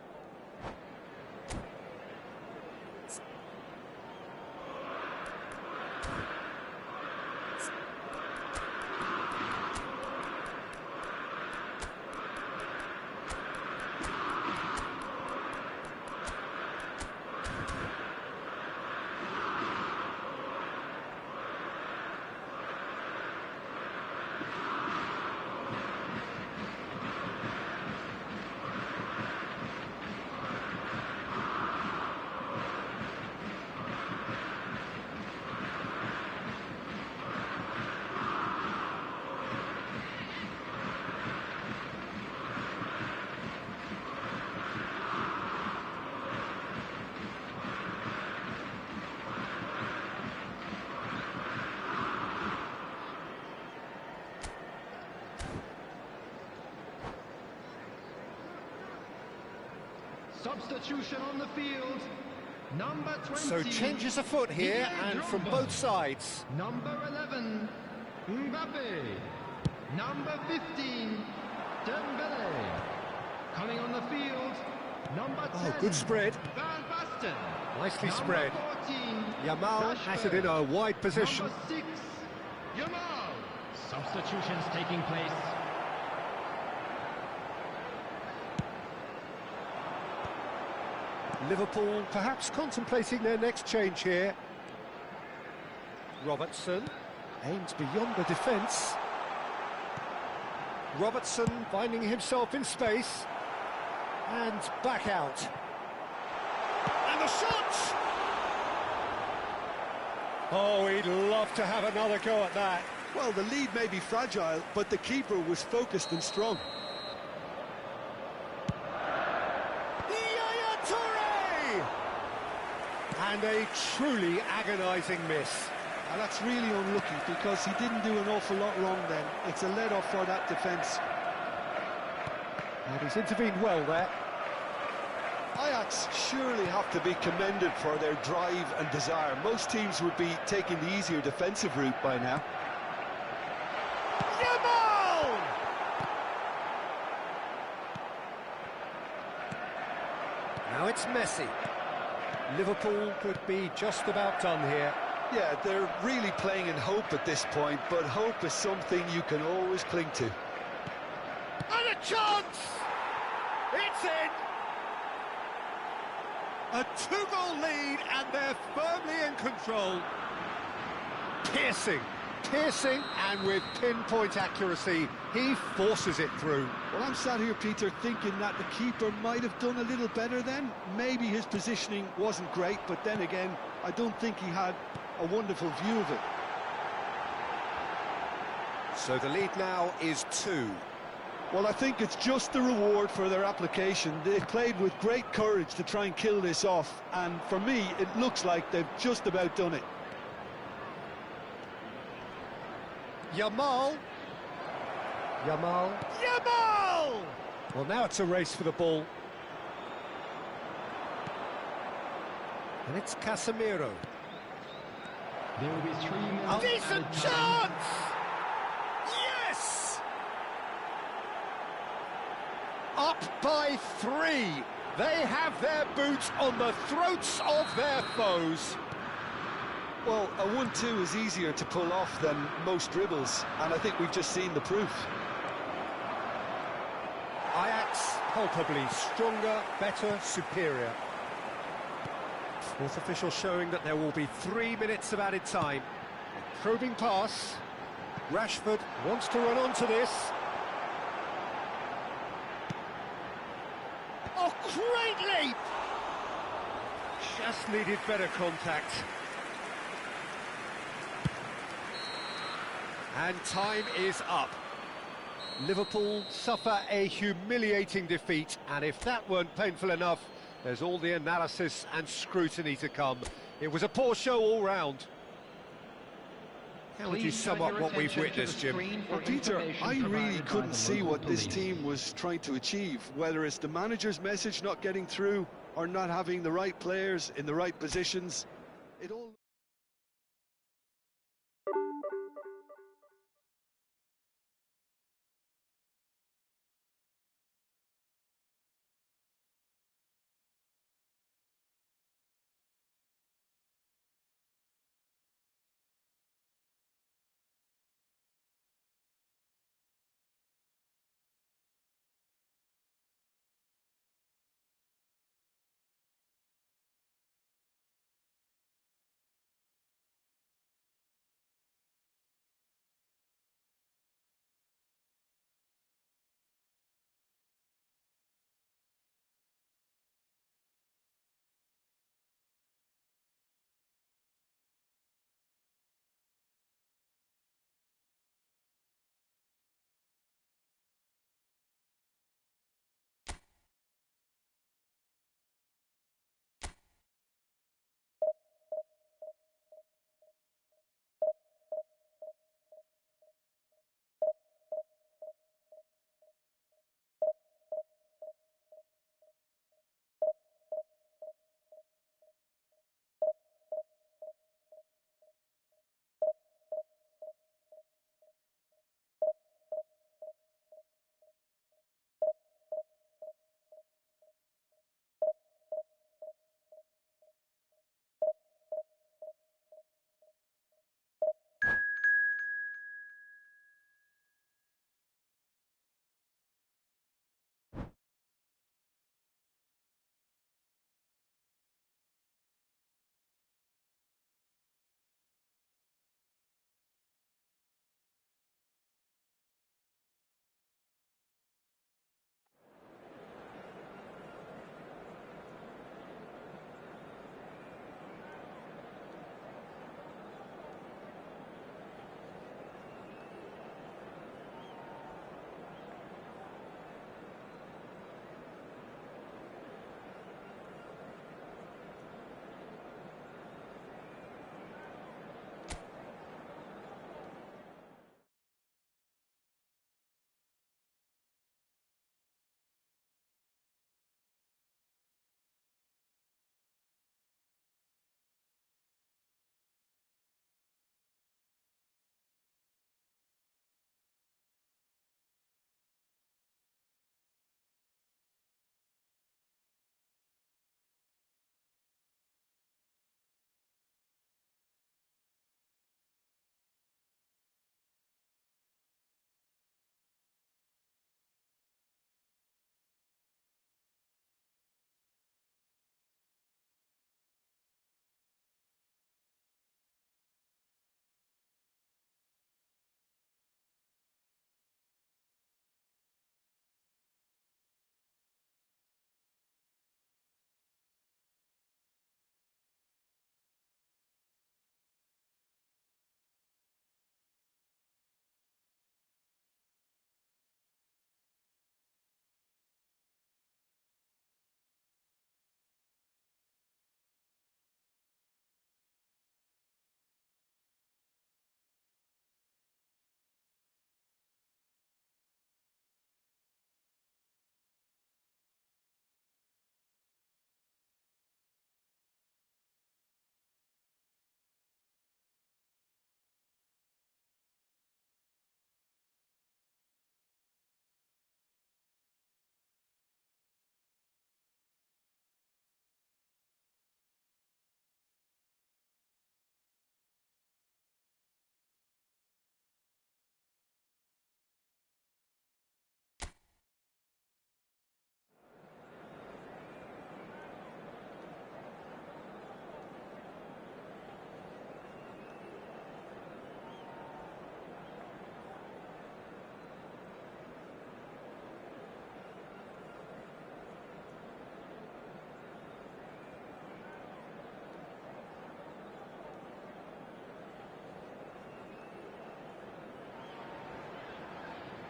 Substitution on the field. Number 20. So changes afoot here, and from both sides. Number 11, Mbappe. Number 15, Dembele. Coming on the field, number 10. Oh, good spread. Van Basten. Nicely Number spread. 14, Yamal has it in a wide position. Number 6, Yamal. Substitutions taking place. Liverpool perhaps contemplating their next change here. Robertson aims beyond the defence. Robertson finding himself in space. And back out. And the shot! Oh, he'd love to have another go at that. Well, the lead may be fragile, but the keeper was focused and strong. And a truly agonising miss. And that's really unlucky because he didn't do an awful lot wrong then. It's a let-off for that defence. And he's intervened well there. Ajax surely have to be commended for their drive and desire. Most teams would be taking the easier defensive route by now. Yamal! Now it's Messi. Liverpool could be just about done here. Yeah, they're really playing in hope at this point, but hope is something you can always cling to. And a chance! It's in! A two-goal lead, and they're firmly in control. Piercing, and with pinpoint accuracy, he forces it through. Well, I'm sat here, Peter, thinking that the keeper might have done a little better then. Maybe his positioning wasn't great, but then again, I don't think he had a wonderful view of it. So the lead now is 2. Well, I think it's just the reward for their application. They've played with great courage to try and kill this off, and for me, it looks like they've just about done it. Yamal. Yamal. Yamal! Well, now it's a race for the ball. And it's Casemiro. There will be 3 minutes. A decent added time. chance! Yes! Up by 3. They have their boots on the throats of their foes. Well, a 1-2 is easier to pull off than most dribbles, and I think we've just seen the proof. Ajax palpably stronger, better, superior. Fourth official showing that there will be 3 minutes of added time. A probing pass. Rashford wants to run onto this. Oh, great leap! Just needed better contact. And time is up. Liverpool suffer a humiliating defeat, and if that weren't painful enough, there's all the analysis and scrutiny to come. It was a poor show all round. How would you sum up what we've witnessed, Jim? Well, Peter, I really couldn't see what this team was trying to achieve, whether it's the manager's message not getting through or not having the right players in the right positions. It all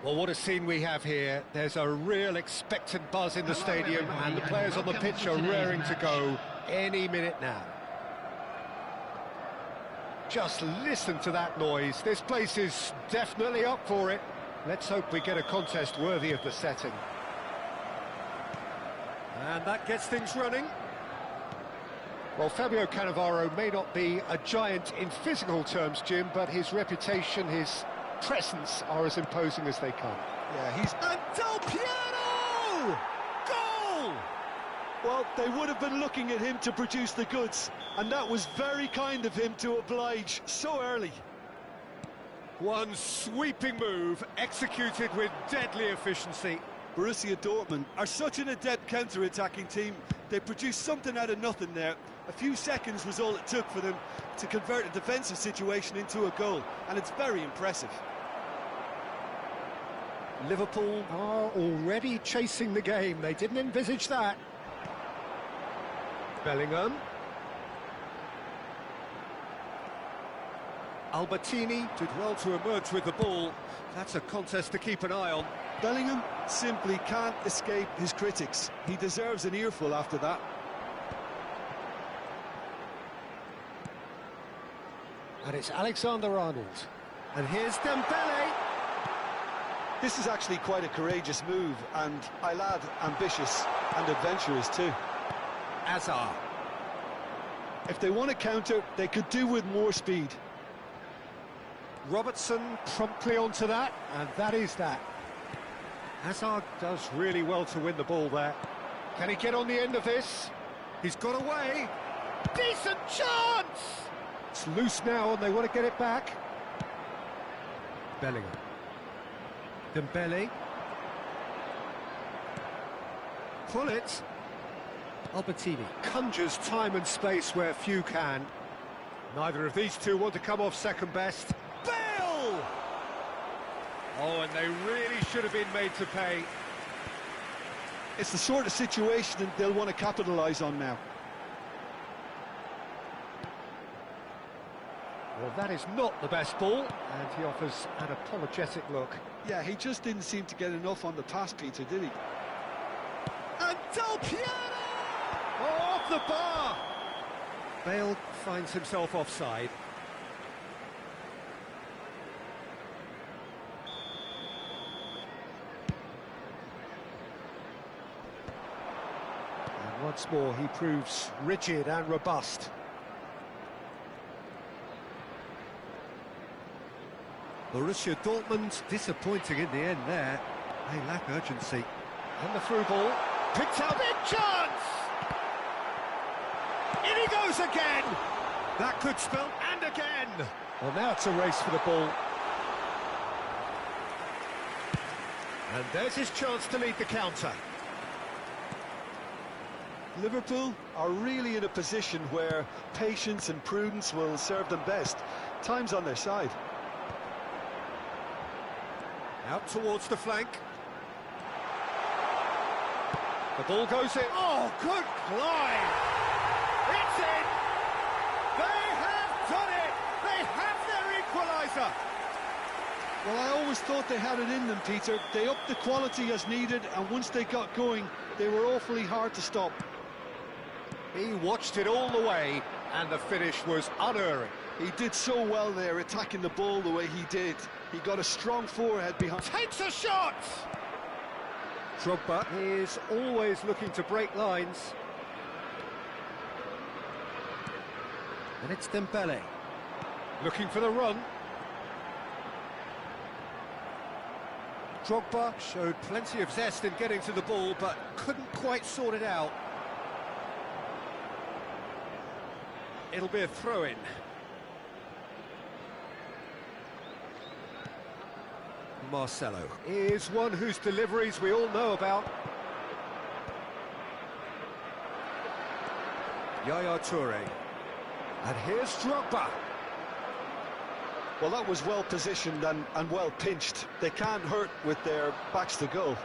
Well, what a scene we have here. There's a real expectant buzz in the stadium, and the players on the pitch are raring to go any minute now. Just listen to that noise. This place is definitely up for it. Let's hope we get a contest worthy of the setting. And that gets things running. Well, Fabio Cannavaro may not be a giant in physical terms, Jim, but his reputation, his presence are as imposing as they come. Yeah, he's... And Del Piero! Goal! Well, they would have been looking at him to produce the goods, and that was very kind of him to oblige so early. One sweeping move, executed with deadly efficiency. Borussia Dortmund are such an adept counter-attacking team. They produced something out of nothing there. A few seconds was all it took for them to convert a defensive situation into a goal, and it's very impressive. Liverpool are already chasing the game. They didn't envisage that. Bellingham. Albertini did well to emerge with the ball. That's a contest to keep an eye on. Bellingham simply can't escape his critics. He deserves an earful after that. And it's Alexander-Arnold. And here's Dembele. This is actually quite a courageous move, and I lad ambitious and adventurous too. Hazard. If they want to counter, they could do with more speed. Robertson promptly onto that, and that is that. Hazard does really well to win the ball there. Can he get on the end of this? He's got away. Decent chance! It's loose now, and they want to get it back. Bellingham. Dembele. Pull it. Albertini conjures time and space where few can. Neither of these two want to come off second best. Bale! Oh, and they really should have been made to pay. It's the sort of situation that they'll want to capitalise on now. Well, that is not the best ball, and he offers an apologetic look. Yeah, he just didn't seem to get enough on the pass, Peter, did he? And Del Piero! Oh, off the bar! Bale finds himself offside. And once more, he proves rigid and robust. Borussia Dortmund disappointing in the end there. They lack urgency. And the through ball. Picked up. Big chance! In he goes again! That could spell and again! Well, now it's a race for the ball. And there's his chance to lead the counter. Liverpool are really in a position where patience and prudence will serve them best. Time's on their side. Out towards the flank. The ball goes in. Oh, good climb! It's in! They have done it! They have their equaliser! Well, I always thought they had it in them, Peter. They upped the quality as needed, and once they got going, they were awfully hard to stop. He watched it all the way, and the finish was unerring. He did so well there, attacking the ball the way he did. He got a strong forehead behind. Takes a shot! Drogba is always looking to break lines. And it's Dembele. Looking for the run. Drogba showed plenty of zest in getting to the ball, but couldn't quite sort it out. It'll be a throw-in. Marcelo is one whose deliveries we all know about. Yaya Toure. And here's Drogba. Well, that was well positioned and well pinched. They can't hurt with their backs to goal.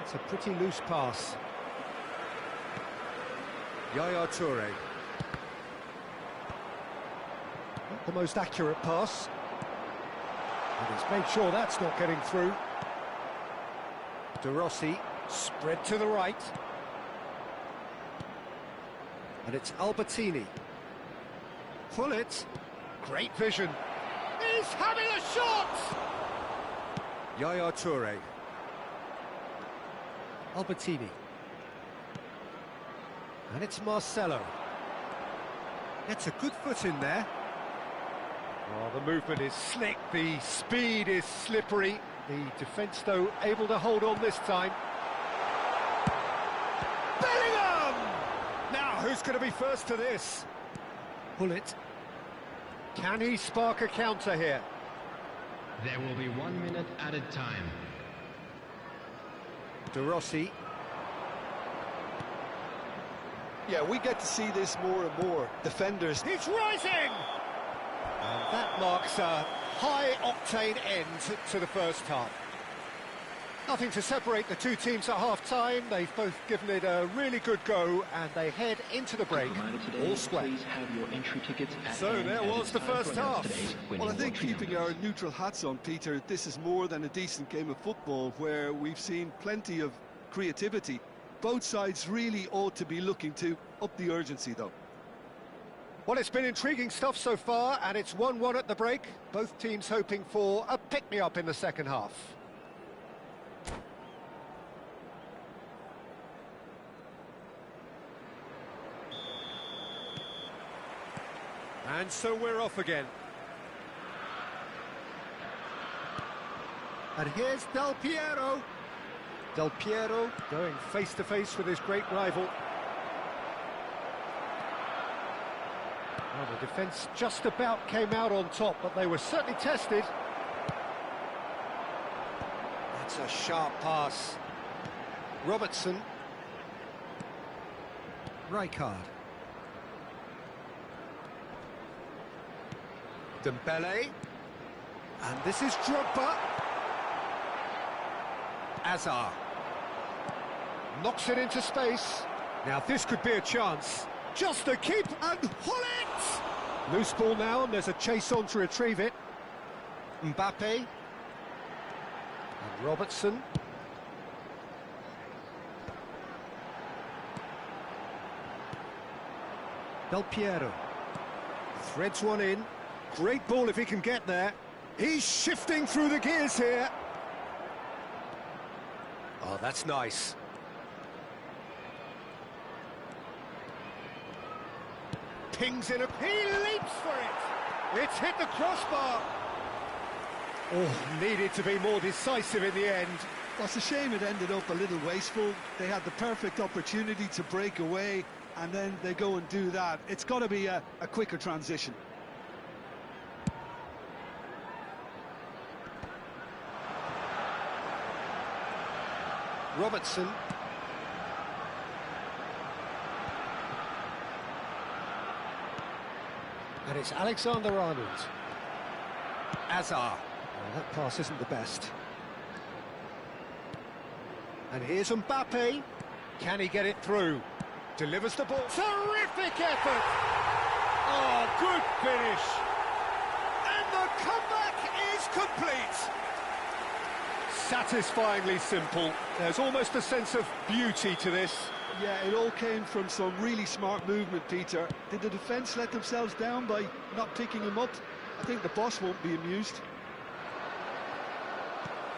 It's a pretty loose pass. Yaya Toure. Not the most accurate pass. And he's made sure that's not getting through. De Rossi, spread to the right. And it's Albertini. Pull it. Great vision. He's having a shot! Yaya Toure. Albertini. And it's Marcelo. Gets a good foot in there. Oh, the movement is slick, the speed is slippery. The defence, though, able to hold on this time. Bellingham! Now, who's going to be first to this? Pull it. Can he spark a counter here? There will be 1 minute added time. De Rossi. Yeah, we get to see this more and more. Defenders. He's rising! And that marks a high-octane end to the first half. Nothing to separate the two teams at half-time. They've both given it a really good go, and they head into the break all square. So there was the first half. Well, I think keeping our neutral hats on, Peter, this is more than a decent game of football where we've seen plenty of creativity. Both sides really ought to be looking to up the urgency, though. Well, it's been intriguing stuff so far, and it's 1-1 at the break. Both teams hoping for a pick-me-up in the second half. And so we're off again. And here's Del Piero. Del Piero going face-to-face with his great rival. Well, the defence just about came out on top, but they were certainly tested. That's a sharp pass. Robertson. Rijkaard. Dembele. And this is Drogba. Azar. Knocks it into space. Now this could be a chance. Just to keep and pull it! Loose ball now, and there's a chase on to retrieve it. Mbappe. And Robertson. Del Piero. Threads one in. Great ball if he can get there. He's shifting through the gears here. Oh, that's nice. Pings in a... He leaps for it! It's hit the crossbar! Oh, needed to be more decisive in the end. Well, it's a shame it ended up a little wasteful. They had the perfect opportunity to break away, and then they go and do that. It's got to be a quicker transition. Robertson. And it's Alexander-Arnold. Azar. Oh, that pass isn't the best. And here's Mbappe. Can he get it through? Delivers the ball. Terrific effort! Oh, good finish. And the comeback is complete. Satisfyingly simple. There's almost a sense of beauty to this. Yeah, it all came from some really smart movement, Peter. Did the defence let themselves down by not picking him up? I think the boss won't be amused.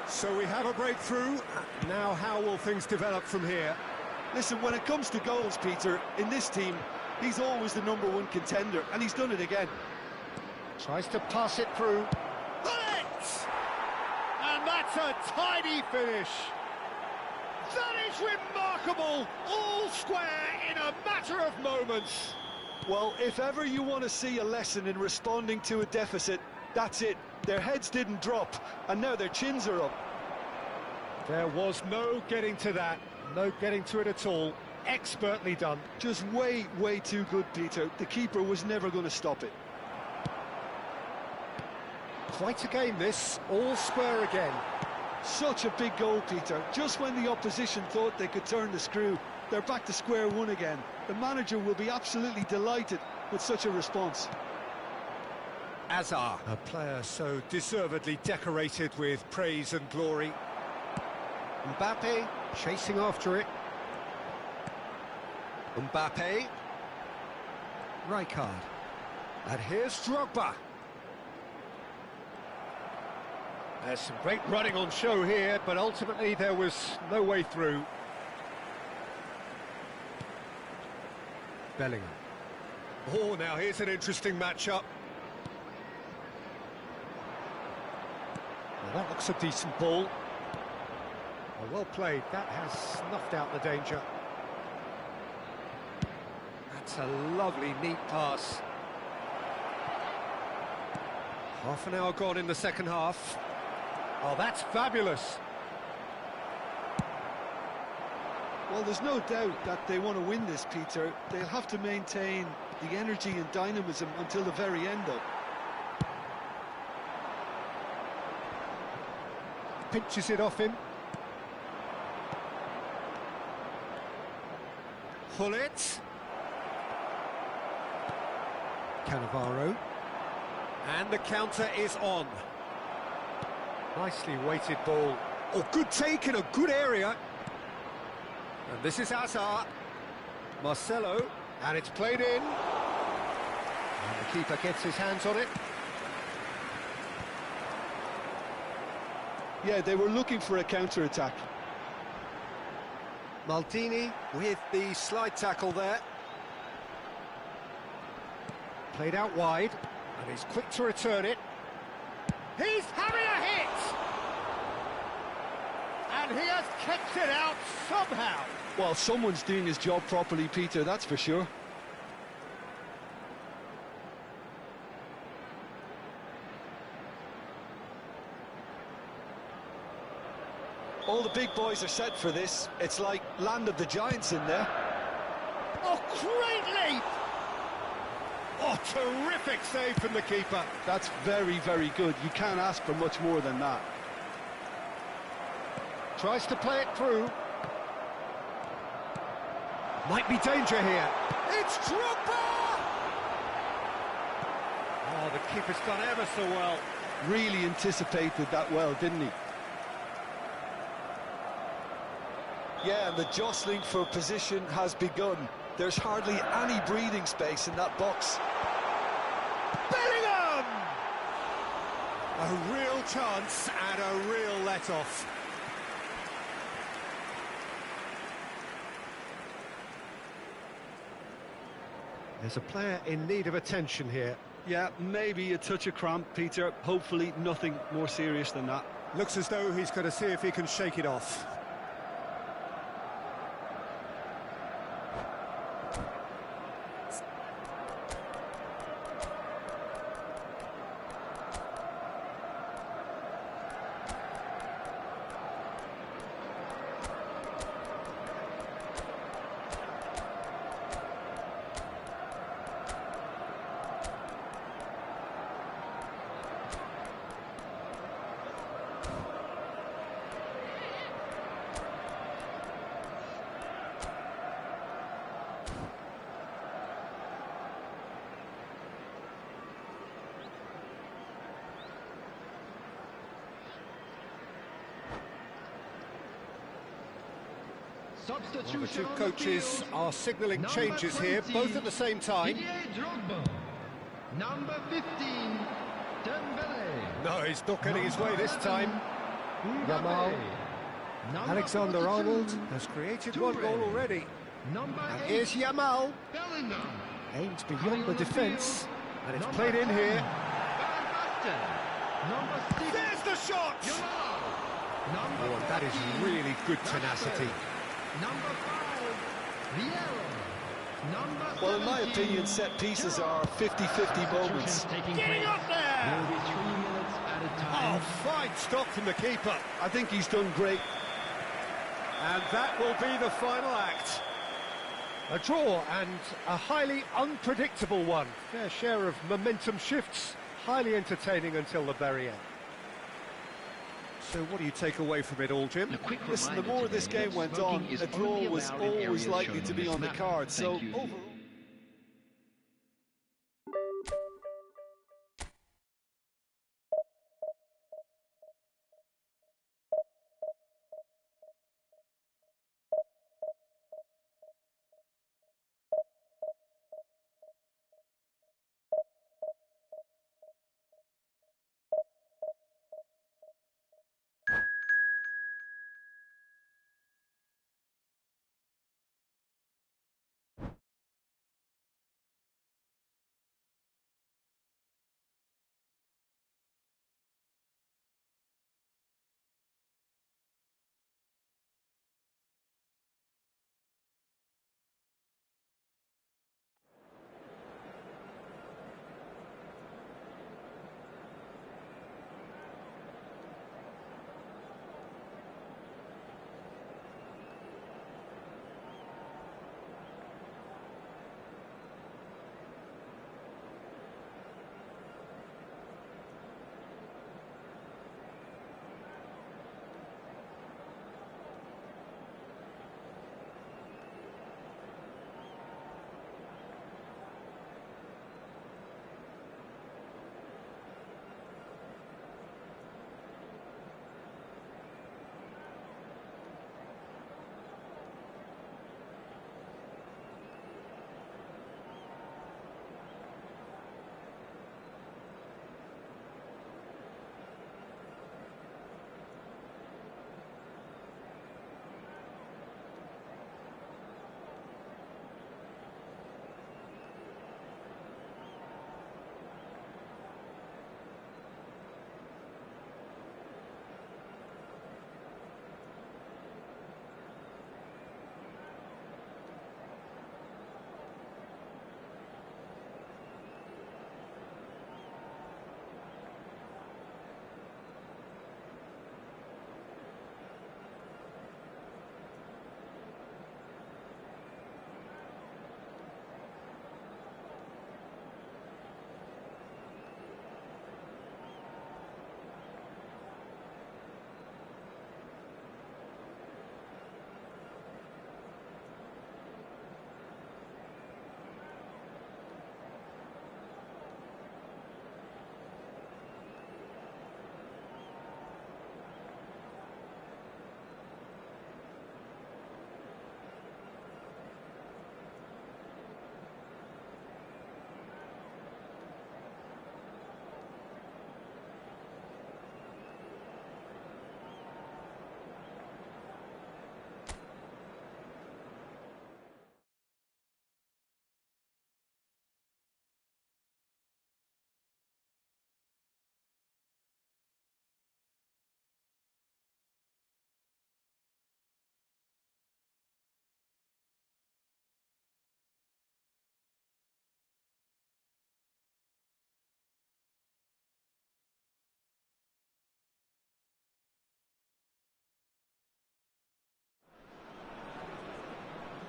So we have a breakthrough. Now how will things develop from here? Listen, when it comes to goals, Peter, in this team, he's always the #1 contender, and he's done it again. Tries to pass it through. Bullet! And that's a tidy finish. That is remarkable! All square in a matter of moments. Well, if ever you want to see a lesson in responding to a deficit, that's it. Their heads didn't drop, and now their chins are up. There was no getting to that. No getting to it at all. Expertly done. Just way, way too good, Peter. The keeper was never going to stop it. Quite a game, this. All square again. Such a big goal, Peter. Just when the opposition thought they could turn the screw, they're back to square one again. The manager will be absolutely delighted with such a response. Azar. A player so deservedly decorated with praise and glory. Mbappe chasing after it. Mbappe. Rijkaard. And here's Drogba. There's some great running on show here, but ultimately there was no way through. Bellingham. Oh, now here's an interesting matchup. Well, that looks a decent ball. Well played. That has snuffed out the danger. That's a lovely, neat pass. Half an hour gone in the second half. Oh, that's fabulous. Well, there's no doubt that they want to win this, Peter. They'll have to maintain the energy and dynamism until the very end, though. Pinches it off him. Hullet. Cannavaro. And the counter is on. Nicely weighted ball. Oh, good take in a good area. And this is Azar. Marcelo. And it's played in. And the keeper gets his hands on it. Yeah, they were looking for a counter-attack. Maldini with the slide tackle there. Played out wide. And he's quick to return it. He's having a hit! And he has kept it out somehow. Well, someone's doing his job properly, Peter, that's for sure. All the big boys are set for this. It's like land of the giants in there. Oh, great leap! Oh, terrific save from the keeper. That's very, very good. You can't ask for much more than that. Tries to play it through. Might be danger here. It's Drogba! Oh, the keeper's done ever so well. Really anticipated that well, didn't he? Yeah, and the jostling for position has begun. There's hardly any breathing space in that box. Bellingham! A real chance and a real let-off. There's a player in need of attention here. Yeah, maybe a touch of cramp, Peter. Hopefully nothing more serious than that. Looks as though he's going to see if he can shake it off. Well, the two coaches are signalling changes here, both at the same time. Number 15, Dembele. No, he's not getting his way this time. Yamal. Alexander-Arnold has created one goal already. And here's Yamal. Aimed beyond the defence. And it's played in here. There's the shot! Oh, and that is really good tenacity. Number 5, Vieira. Well, in my opinion, set pieces are 50-50 moments. Getting up there! Will be 3 minutes at a time. Oh, fine stop from the keeper. I think he's done great. And that will be the final act. A draw and a highly unpredictable one. Fair share of momentum shifts. Highly entertaining until the very end. So what do you take away from it all, Jim? Listen, the more this game went on, a draw was always likely to be on the card. So overall...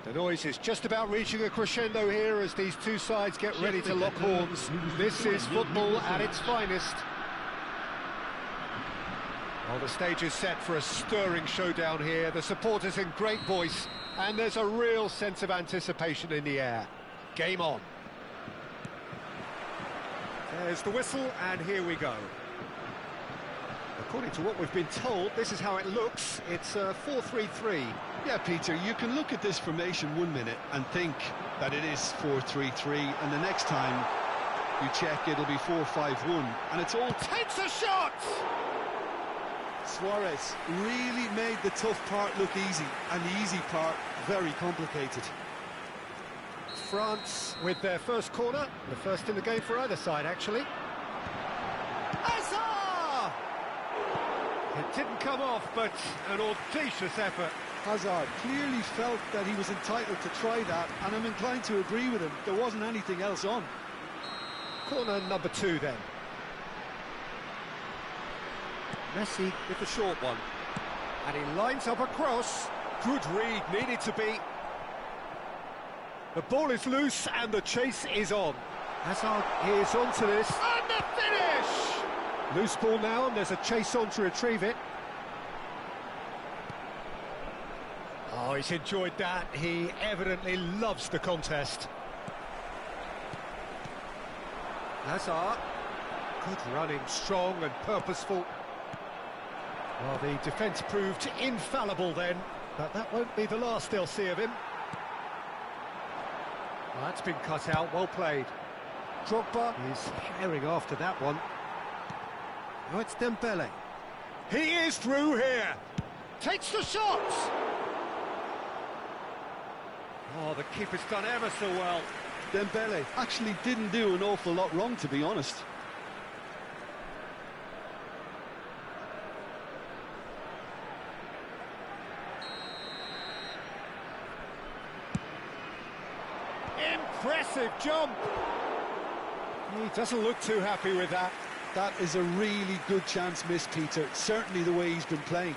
The noise is just about reaching a crescendo here as these two sides get ready to lock horns. This is football at its finest. Well, the stage is set for a stirring showdown here. The supporters in great voice, and there's a real sense of anticipation in the air. Game on. There's the whistle, and here we go. According to what we've been told, this is how it looks. It's a 4-3-3. Yeah, Peter, you can look at this formation 1 minute and think that it is 4-3-3, and the next time you check, it'll be 4-5-1, and it's all... Takes a shot! Suarez really made the tough part look easy, and the easy part very complicated. France with their first corner, the first in the game for either side, actually. Hazard! It didn't come off, but an audacious effort. Hazard clearly felt that he was entitled to try that, and I'm inclined to agree with him. There wasn't anything else on. Corner number 2 then. Messi with the short one. And he lines up a cross. Good read, needed to be. The ball is loose and the chase is on. Hazard is onto this. And the finish! Loose ball now, and there's a chase on to retrieve it. Oh, he's enjoyed that. He evidently loves the contest. Hazard. Good running, strong and purposeful. Well, the defence proved infallible then, but that won't be the last they'll see of him. Well, that's been cut out, well played. Drogba is herring after that one. Now it's Dembele. He is through here. Takes the shot. Oh, the keeper's done ever so well. Dembele actually didn't do an awful lot wrong, to be honest. Impressive jump. He doesn't look too happy with that. That is a really good chance missed, Peter. Certainly the way he's been playing.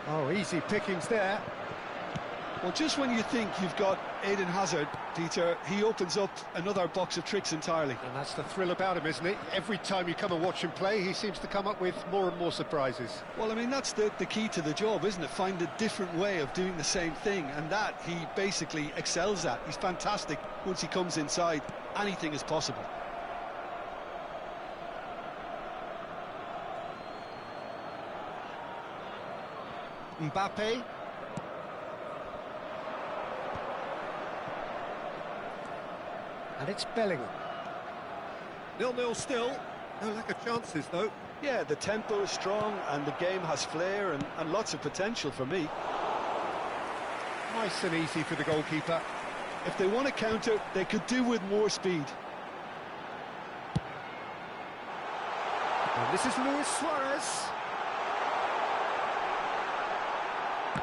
Oh, easy pickings there. Well, just when you think you've got Eden Hazard, Peter, he opens up another box of tricks entirely. And that's the thrill about him, isn't it? Every time you come and watch him play, he seems to come up with more and more surprises. Well, I mean, that's the key to the job, isn't it? Find a different way of doing the same thing, and that he basically excels at. He's fantastic. Once he comes inside, anything is possible. Mbappe. And it's Bellingham. 0-0 still. No lack of chances, though. Yeah, the tempo is strong and the game has flair and lots of potential for me. Nice and easy for the goalkeeper. If they want to counter, they could do with more speed. And this is Luis Suarez.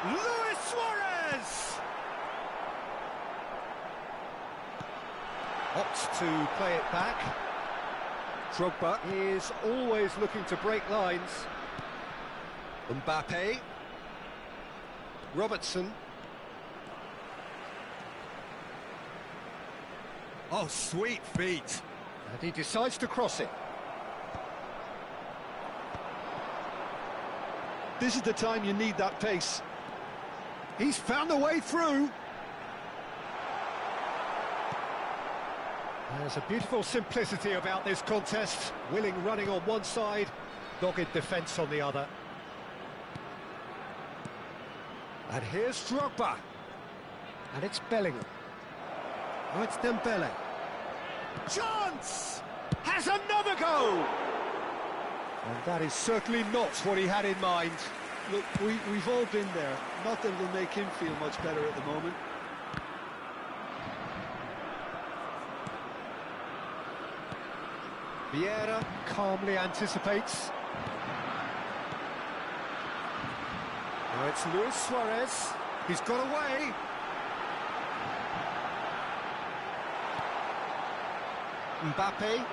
Luis Suarez! Opts to play it back. Drogba is always looking to break lines. Mbappe. Robertson. Oh, sweet feet. And he decides to cross it. This is the time you need that pace. He's found a way through. There's a beautiful simplicity about this contest. Willing running on one side, dogged defence on the other. And here's Drogba. And it's Bellingham. Oh, it's Dembele. Chance! Has another go! And that is certainly not what he had in mind. Look, we've all been there. Not that it'll make him feel much better at the moment. Vieira calmly anticipates. Now it's Luis Suarez. He's got away. Mbappe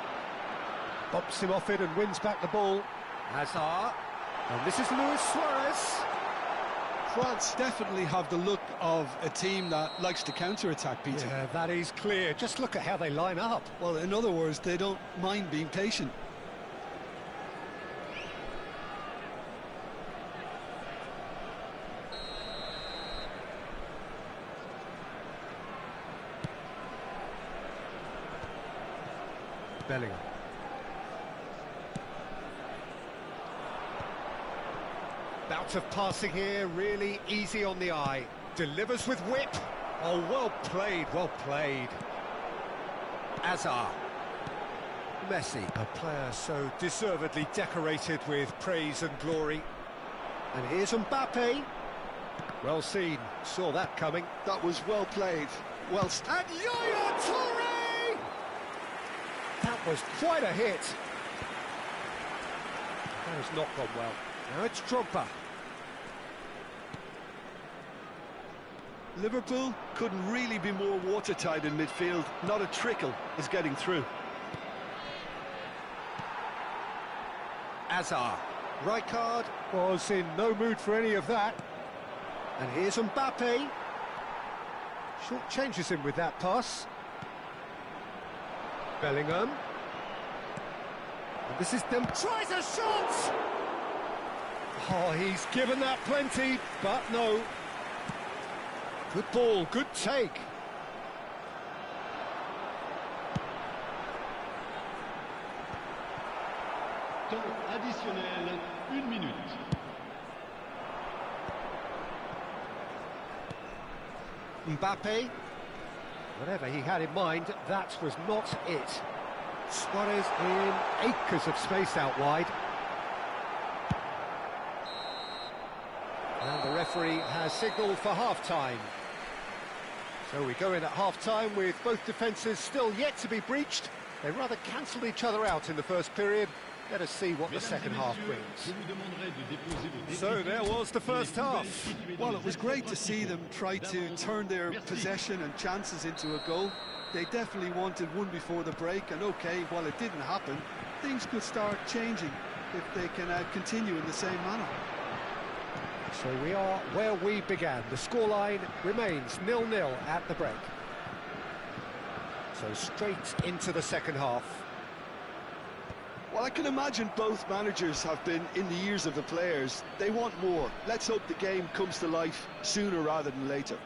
bumps him off it and wins back the ball. Hazard, and this is Luis Suarez. France definitely have the look of a team that likes to counter-attack, Peter. Yeah, that is clear. Just look at how they line up. Well, in other words, they don't mind being patient. Bellingham. Bout of passing here, really easy on the eye. Delivers with whip. Oh, well played, well played. Hazard. Messi, a player so deservedly decorated with praise and glory. And here's Mbappe. Well seen, saw that coming. That was well played. Well, and Yaya Toure! That was quite a hit. That has not gone well. Now it's Drogba. Liverpool couldn't really be more watertight in midfield. Not a trickle is getting through. Hazard. Rijkaard was in no mood for any of that. And here's Mbappe. Short changes him with that pass. Bellingham. And this is them. Tries a shot! Oh, he's given that plenty, but no. Good ball, good take. Temps additionnel, 1 minute. Mbappe. Whatever he had in mind, that was not it. Suarez in acres of space out wide. And the referee has signalled for half-time. So we go in at half-time with both defences still yet to be breached. They rather cancelled each other out in the first period. Let us see what the second half brings. So there was the first half. Well, it was great to see them try to turn their possession and chances into a goal. They definitely wanted one before the break, and okay, while it didn't happen, things could start changing if they can continue in the same manner. So we are where we began. The scoreline remains 0-0 at the break. So straight into the second half. Well, I can imagine both managers have been in the ears of the players. They want more. Let's hope the game comes to life sooner rather than later.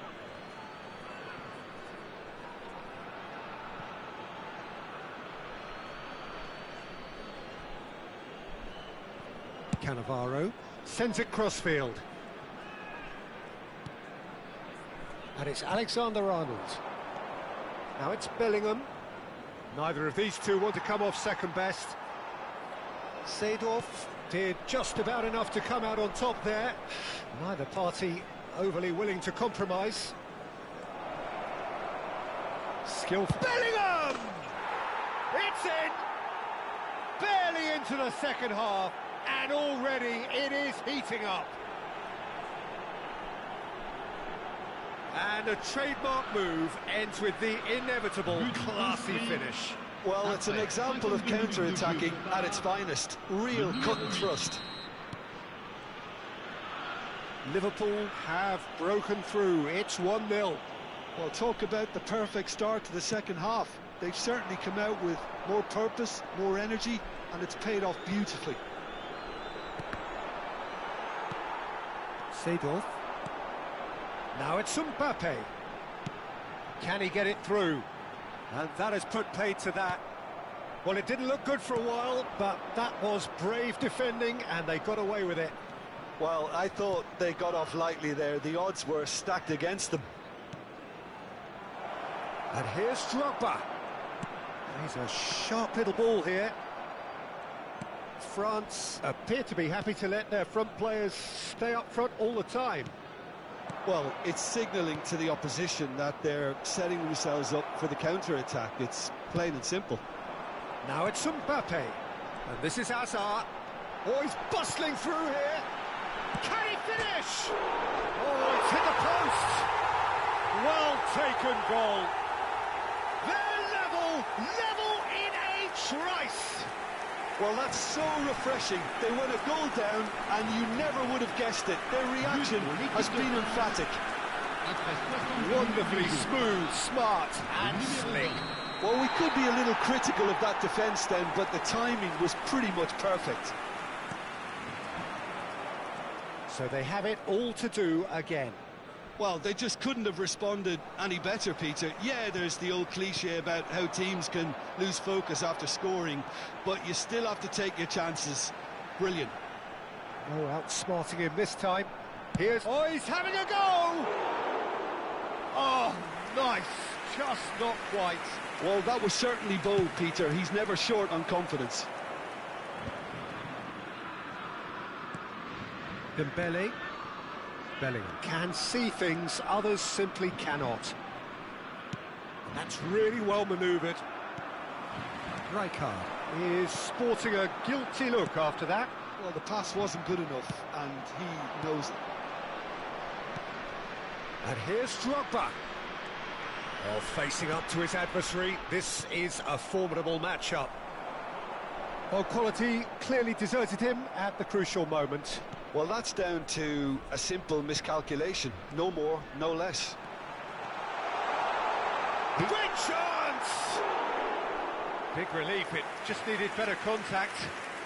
Cannavaro sends it crossfield. And it's Alexander-Arnold. Now it's Bellingham. Neither of these two want to come off second best. Seedorf did just about enough to come out on top there. Neither party overly willing to compromise. Skillful. Bellingham! It's in! Barely into the second half, and already it is heating up. And a trademark move ends with the inevitable classy finish. Well, it's an example of counter-attacking at its finest. Real cut and thrust. Liverpool have broken through. It's 1-0. Well, talk about the perfect start to the second half. They've certainly come out with more purpose, more energy, and it's paid off beautifully. Seedorf. Now it's Mbappe. Can he get it through? And that has put paid to that. Well, it didn't look good for a while, but that was brave defending, and they got away with it. Well, I thought they got off lightly there. The odds were stacked against them. And here's Drogba. He's a sharp little ball here. France appear to be happy to let their front players stay up front all the time. Well, it's signalling to the opposition that they're setting themselves up for the counter-attack. It's plain and simple. Now it's Mbappe. And this is Hazard. Oh, he's bustling through here. Can he finish? Oh, it's hit the post. Well taken goal. They're level. goal, level in a trice. Well, that's so refreshing. They went a goal down, and you never would have guessed it. Their reaction has been emphatic. Wonderfully smooth, smart and slick. Well, we could be a little critical of that defence then, but the timing was pretty much perfect. So they have it all to do again. Well, they just couldn't have responded any better, Peter. Yeah, there's the old cliche about how teams can lose focus after scoring, but you still have to take your chances. Brilliant. No outsmarting him this time. Oh, he's having a go! Oh, nice. Just not quite. Well, that was certainly bold, Peter. He's never short on confidence. Dembele. Bellingham can see things others simply cannot. That's really well manoeuvred. Rijkaard is sporting a guilty look after that. Well, the pass wasn't good enough, and he knows it. And here's Drogba. Oh, facing up to his adversary, this is a formidable matchup. Well, quality clearly deserted him at the crucial moment. Well, that's down to a simple miscalculation. No more, no less. Great chance! Big relief, it just needed better contact.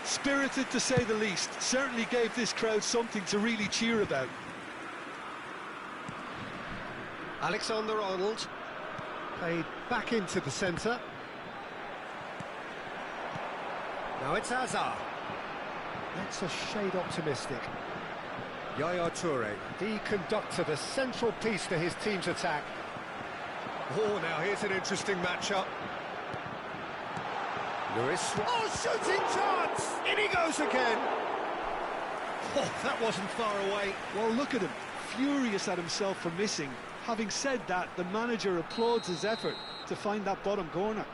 Spirited, to say the least. Certainly gave this crowd something to really cheer about. Alexander-Arnold played back into the centre. Now it's Hazard. That's a shade optimistic. Yaya Toure, the conductor, the central piece to his team's attack. Oh, now here's an interesting matchup. Lewis. Oh, shooting chance! In he goes again. Oh, that wasn't far away. Well, look at him, furious at himself for missing. Having said that, the manager applauds his effort to find that bottom corner.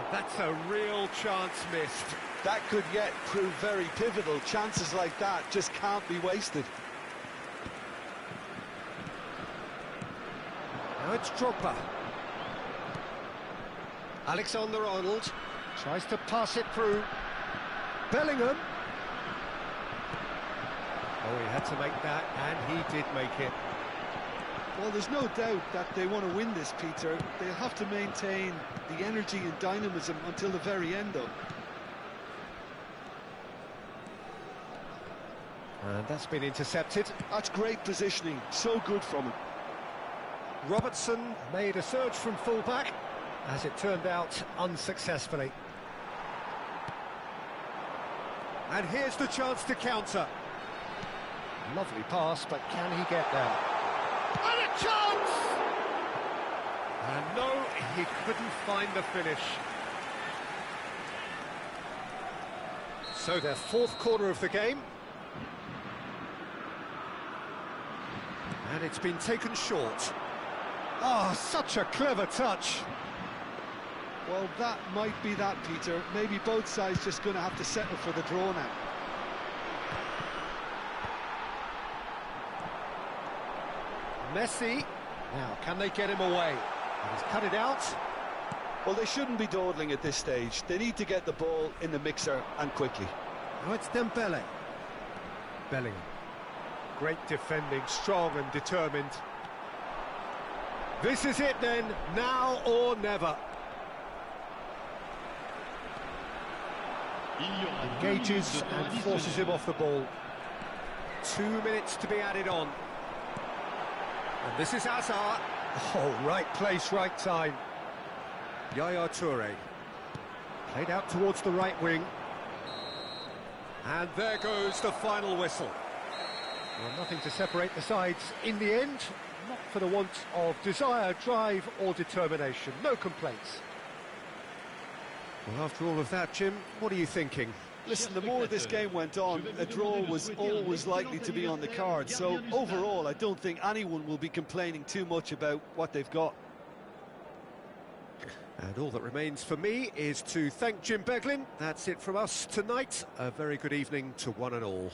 That's a real chance missed. That could yet prove very pivotal. Chances like that just can't be wasted. Now it's Drogba. Alexander-Arnold tries to pass it through. Bellingham. Oh, he had to make that, and he did make it. Well, there's no doubt that they want to win this, Peter. They'll have to maintain the energy and dynamism until the very end, though. And that's been intercepted. That's great positioning. So good from him. Robertson made a surge from fullback, as it turned out unsuccessfully. And here's the chance to counter. Lovely pass, but can he get there? And a chance! And no, he couldn't find the finish. So their fourth quarter of the game. And it's been taken short. Oh, such a clever touch. Well, that might be that, Peter. Maybe both sides just going to have to settle for the draw now. Messi. Now, can they get him away? And he's cut it out. Well, they shouldn't be dawdling at this stage. They need to get the ball in the mixer, and quickly. Now it's Dembele. Bellingham. Great defending, strong and determined. This is it then, now or never. Engages and forces him off the ball. 2 minutes to be added on. And this is Hazard. Oh, right place, right time. Yaya Toure. Played out towards the right wing. And there goes the final whistle. Well, nothing to separate the sides in the end. Not for the want of desire, drive or determination. No complaints. Well, after all of that, Jim, what are you thinking? Listen, the more this game went on, a draw was always likely to be on the card. So overall, I don't think anyone will be complaining too much about what they've got. And all that remains for me is to thank Jim Beglin. That's it from us tonight. A very good evening to one and all.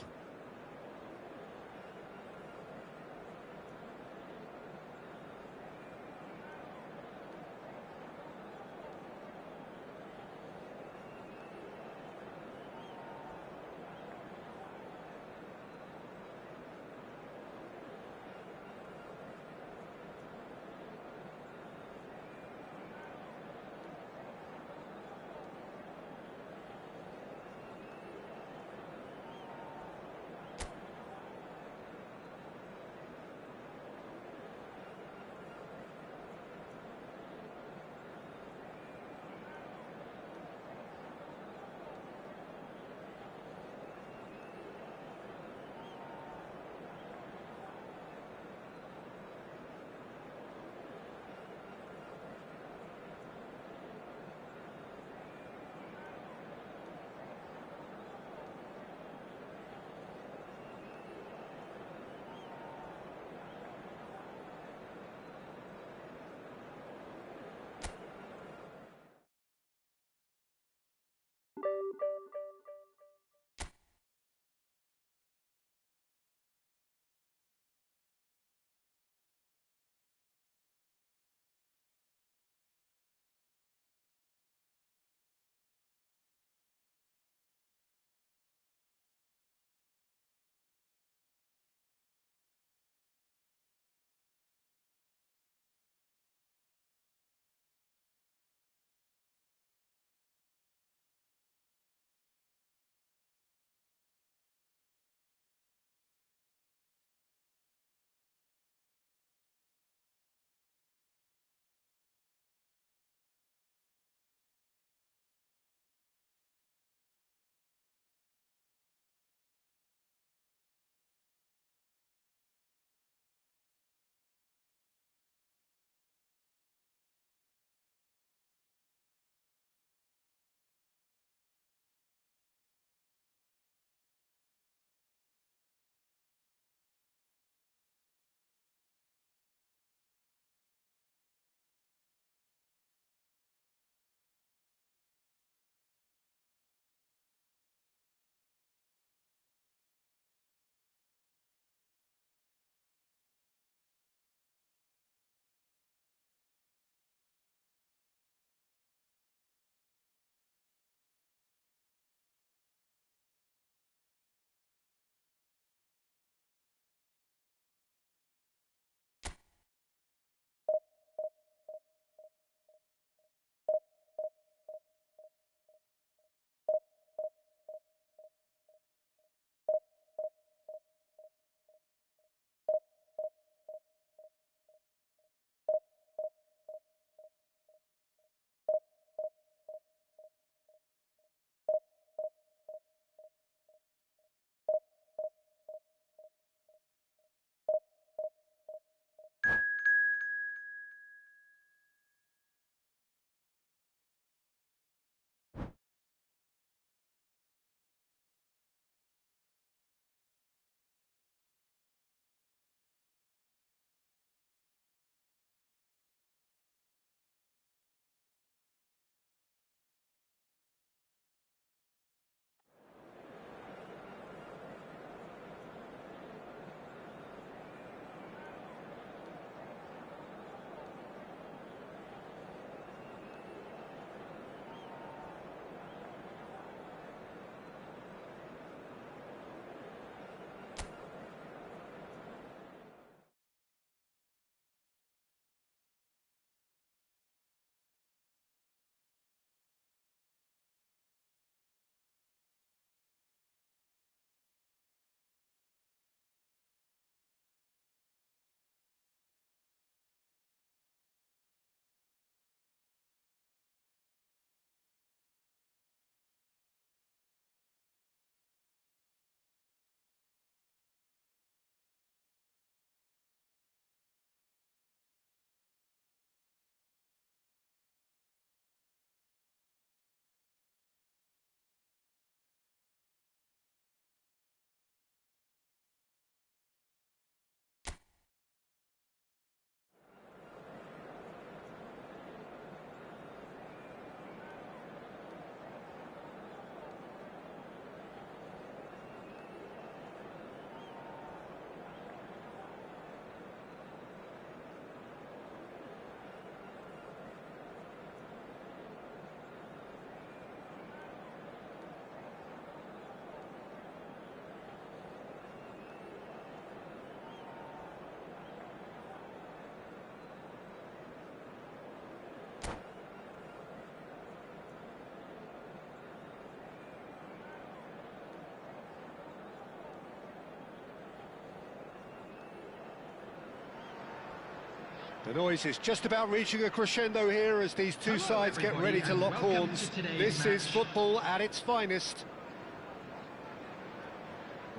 The noise is just about reaching a crescendo here as these two sides get ready to lock horns. This is football at its finest.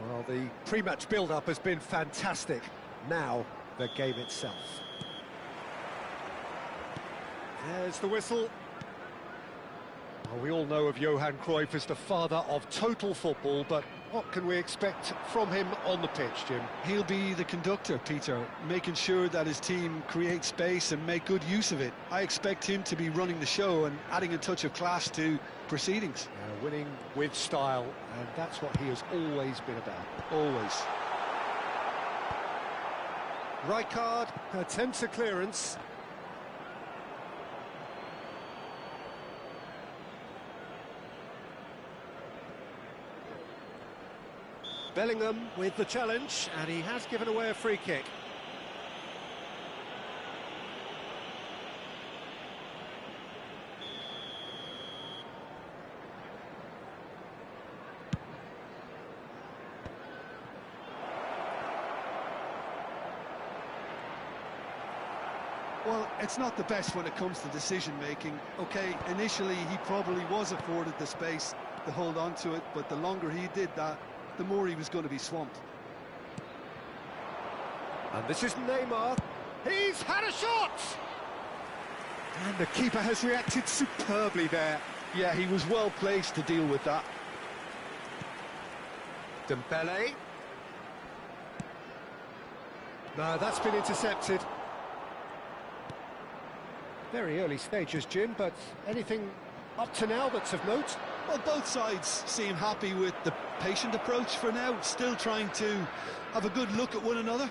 Well, the pre-match build-up has been fantastic. Now, the game itself. There's the whistle. Well, we all know of Johan Cruyff as the father of total football, but what can we expect from him on the pitch, Jim? He'll be the conductor, Peter, making sure that his team creates space and make good use of it. I expect him to be running the show and adding a touch of class to proceedings. Winning with style, and that's what he has always been about. Always. Rijkaard attempts a clearance. Bellingham with the challenge, and he has given away a free kick. Well, it's not the best when it comes to decision-making. OK, initially he probably was afforded the space to hold on to it, but the longer he did that, the more he was going to be swamped. And this is Neymar. He's had a shot! And the keeper has reacted superbly there. Yeah, he was well placed to deal with that. Dembele. No, that's been intercepted. Very early stages, Jim, but anything up to now that's of note? Well, both sides seem happy with the patient approach for now, still trying to have a good look at one another.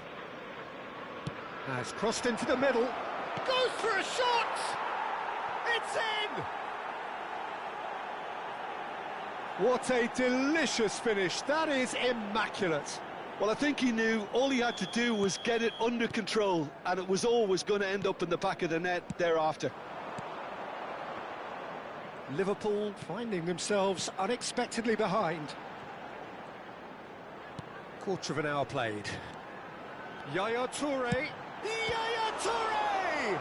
Has crossed into the middle. Goes for a shot! It's in! What a delicious finish. That is immaculate. Well, I think he knew all he had to do was get it under control, and it was always going to end up in the back of the net thereafter. Liverpool finding themselves unexpectedly behind. Quarter of an hour played. Yaya Toure. Yaya Toure!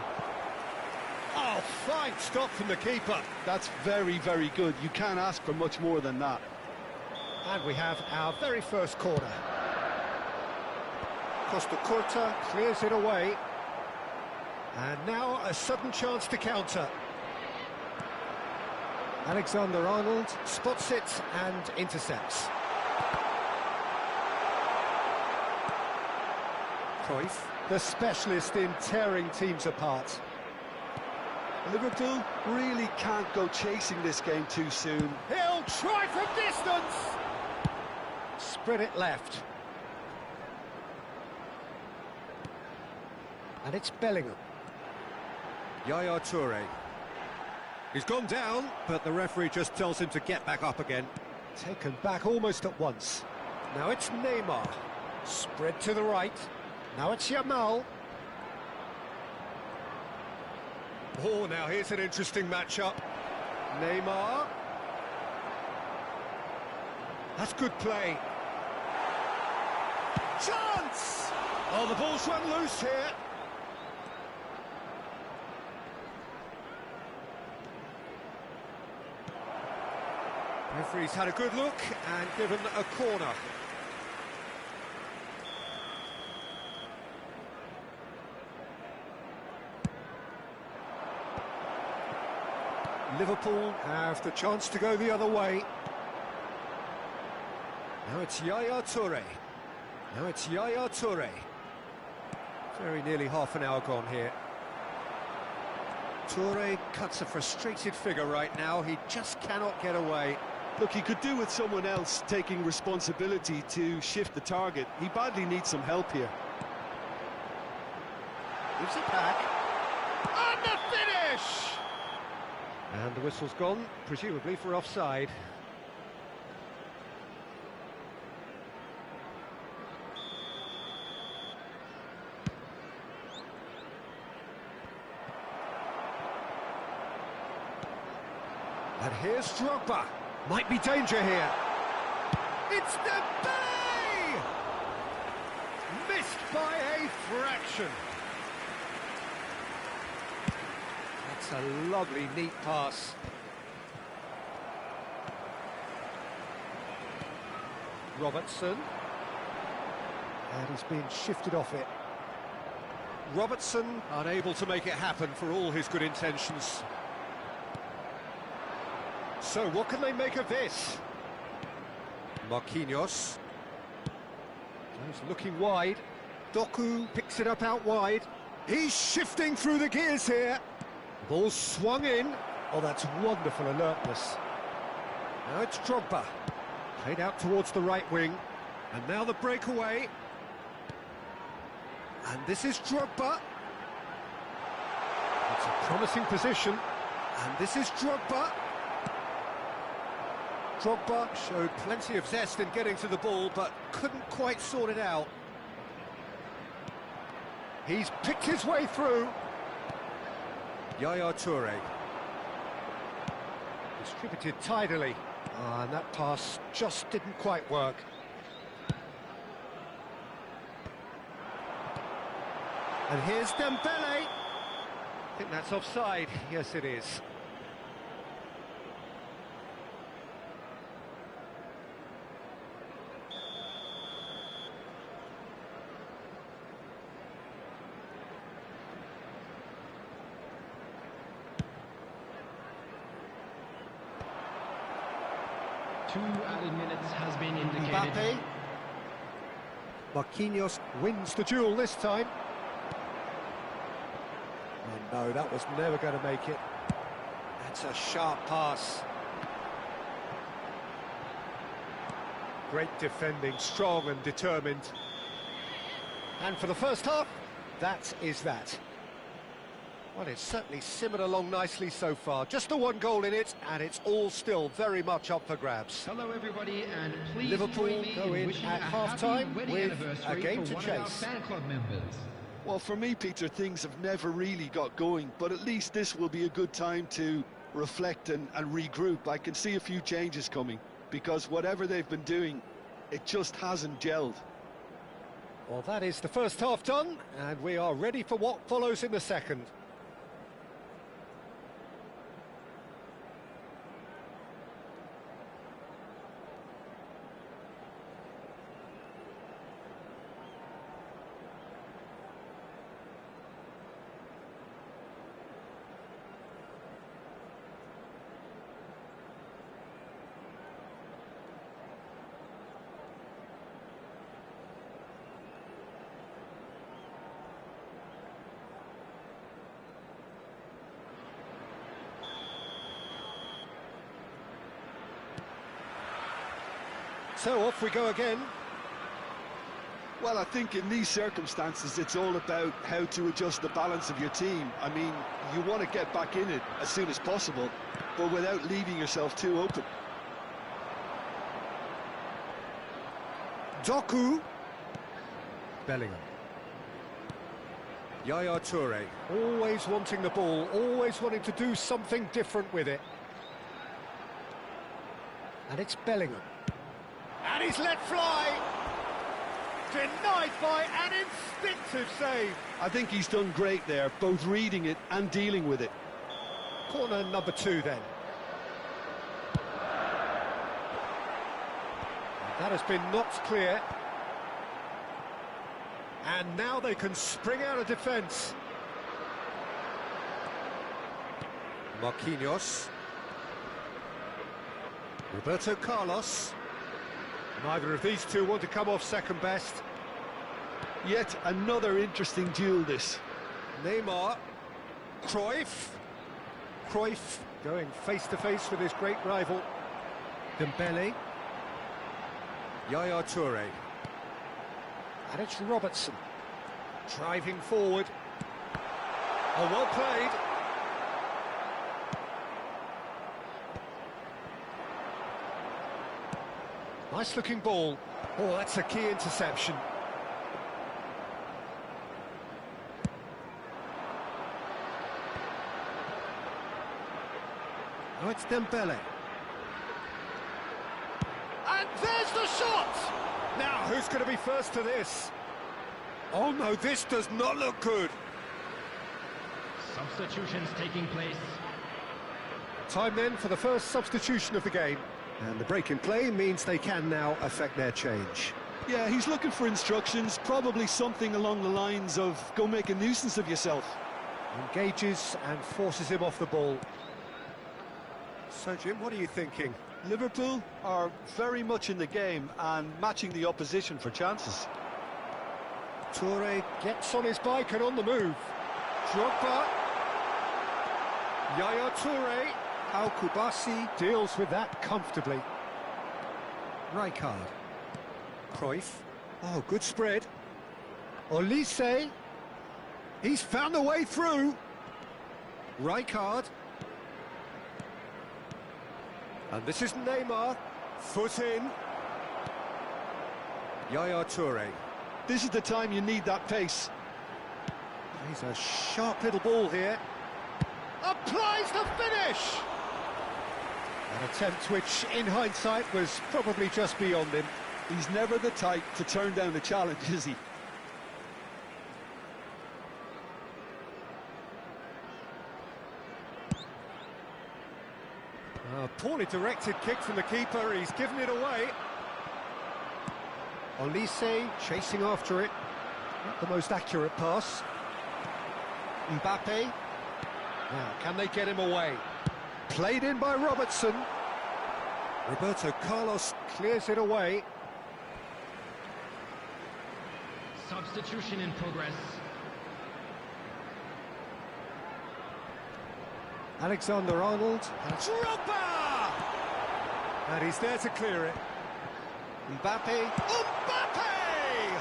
Oh, fine stop from the keeper. That's very, very good. You can't ask for much more than that. And we have our very first corner. Costa Curta clears it away. And now a sudden chance to counter. Alexander-Arnold spots it and intercepts. Cruyff, the specialist in tearing teams apart. Liverpool really can't go chasing this game too soon. He'll try from distance! Spread it left. And it's Bellingham. Yaya Toure. He's gone down, but the referee just tells him to get back up again. Taken back almost at once. Now it's Neymar. Spread to the right. Now it's Yamal. Oh, now here's an interesting matchup. Neymar. That's good play. Chance! Oh, the ball's run loose here. Referee's had a good look and given a corner. Liverpool have the chance to go the other way. Now it's Yaya Toure. Now it's Yaya Toure. Very nearly half an hour gone here. Toure cuts a frustrated figure right now. He just cannot get away. Look, he could do with someone else taking responsibility to shift the target. He badly needs some help here. Gives it back. And the finish! And the whistle's gone, presumably for offside. And here's Drogba. Might be danger here. It's Dembele! Missed by a fraction. That's a lovely, neat pass. Robertson. And he's been shifted off it. Robertson unable to make it happen for all his good intentions. So what can they make of this? Marquinhos. He's looking wide. Doku picks it up out wide. He's shifting through the gears here. Ball swung in. Oh, that's wonderful alertness. Now it's Drogba. Played out towards the right wing. And now the breakaway. And this is Drogba. It's a promising position. And this is Drogba. Drogba showed plenty of zest in getting to the ball, but couldn't quite sort it out. He's picked his way through. Yaya Toure. Distributed tidily. And that pass just didn't quite work. And here's Dembele. I think that's offside. Yes, it is. Two added minutes has been indicated. Mbappe. Marquinhos wins the duel this time. Oh no, that was never going to make it. That's a sharp pass. Great defending, strong and determined. And for the first half, that is that. Well, it's certainly simmered along nicely so far. Just the one goal in it, and it's all still very much up for grabs. Hello, everybody, and please Liverpool join me go in wishing at a half-time happy wedding with anniversary a game for to one of our chase. fan club members. Well, for me, Peter, things have never really got going, but at least this will be a good time to reflect and regroup. I can see a few changes coming, because whatever they've been doing, it just hasn't gelled. Well, that is the first half done, and we are ready for what follows in the second. So off we go again. Well, I think in these circumstances, it's all about how to adjust the balance of your team. I mean, you want to get back in it as soon as possible, but without leaving yourself too open. Doku. Bellingham. Yaya Toure. Always wanting the ball, always wanting to do something different with it. And it's Bellingham. And he's let fly. Denied by an instinctive save. I think he's done great there, both reading it and dealing with it. Corner number 2 then. That has been knocked clear. And now they can spring out of defence. Marquinhos. Roberto Carlos. Neither of these two want to come off second best. Yet another interesting duel, this. Neymar. Cruyff. Cruyff going face-to-face with his great rival. Dembele. Yaya Toure. And it's Robertson. Driving forward. Oh, well played. Nice looking ball. Oh, that's a key interception. Now it's Dembele. And there's the shot! Now, who's going to be first to this? Oh no, this does not look good. Substitutions taking place. Time then for the first substitution of the game. And the break in play means they can now affect their change. Yeah, he's looking for instructions, probably something along the lines of, go make a nuisance of yourself. Engages and forces him off the ball. So, Jim, what are you thinking? Liverpool are very much in the game and matching the opposition for chances. Toure gets on his bike and on the move. Drogba. Yaya Toure. Al Kubasi deals with that comfortably. Rijkaard. Cruyff. Oh, good spread. Olise. He's found a way through. Rijkaard. And this is Neymar. Foot in. Yaya Toure. This is the time you need that pace. He's a sharp little ball here. Applies the finish! An attempt which, in hindsight, was probably just beyond him. He's never the type to turn down a challenge, is he? A poorly directed kick from the keeper, he's given it away. Olise chasing after it. Not the most accurate pass. Mbappe. Now, can they get him away? Played in by Robertson. Roberto Carlos clears it away. Substitution in progress. Alexander-Arnold. Drogba! And he's there to clear it. Mbappe. Mbappe!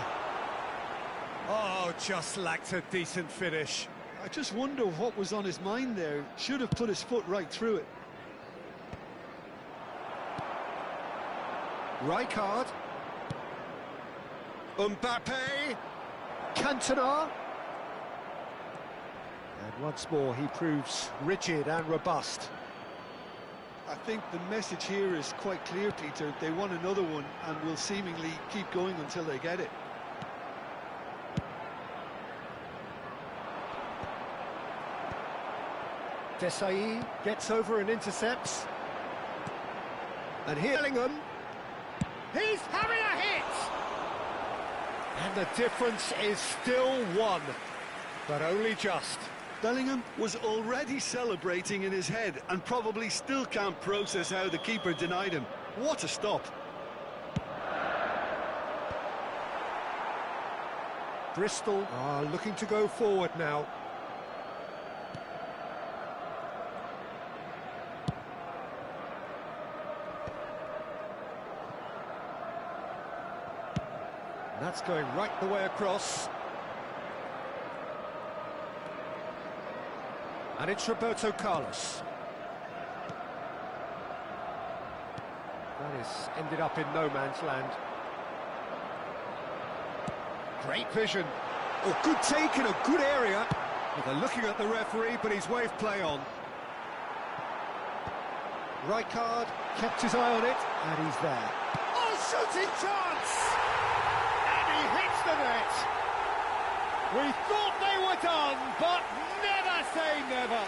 Oh, just lacked a decent finish. I just wonder what was on his mind there. Should have put his foot right through it. Rijkaard. Mbappe. Cantona. And once more he proves rigid and robust. I think the message here is quite clear, Peter. They want another one and will seemingly keep going until they get it. Desai gets over and intercepts. And here Bellingham. He's having a hit! And the difference is still one, but only just. Bellingham was already celebrating in his head and probably still can't process how the keeper denied him. What a stop. Bristol are looking to go forward now. That's going right the way across. And it's Roberto Carlos. That is ended up in no man's land. Great vision. Oh, good take in a good area. Well, they're looking at the referee, but he's waved play on. Rijkaard kept his eye on it, and he's there. Oh, shooting chance! And he hits the net. We thought they were done, but never say never.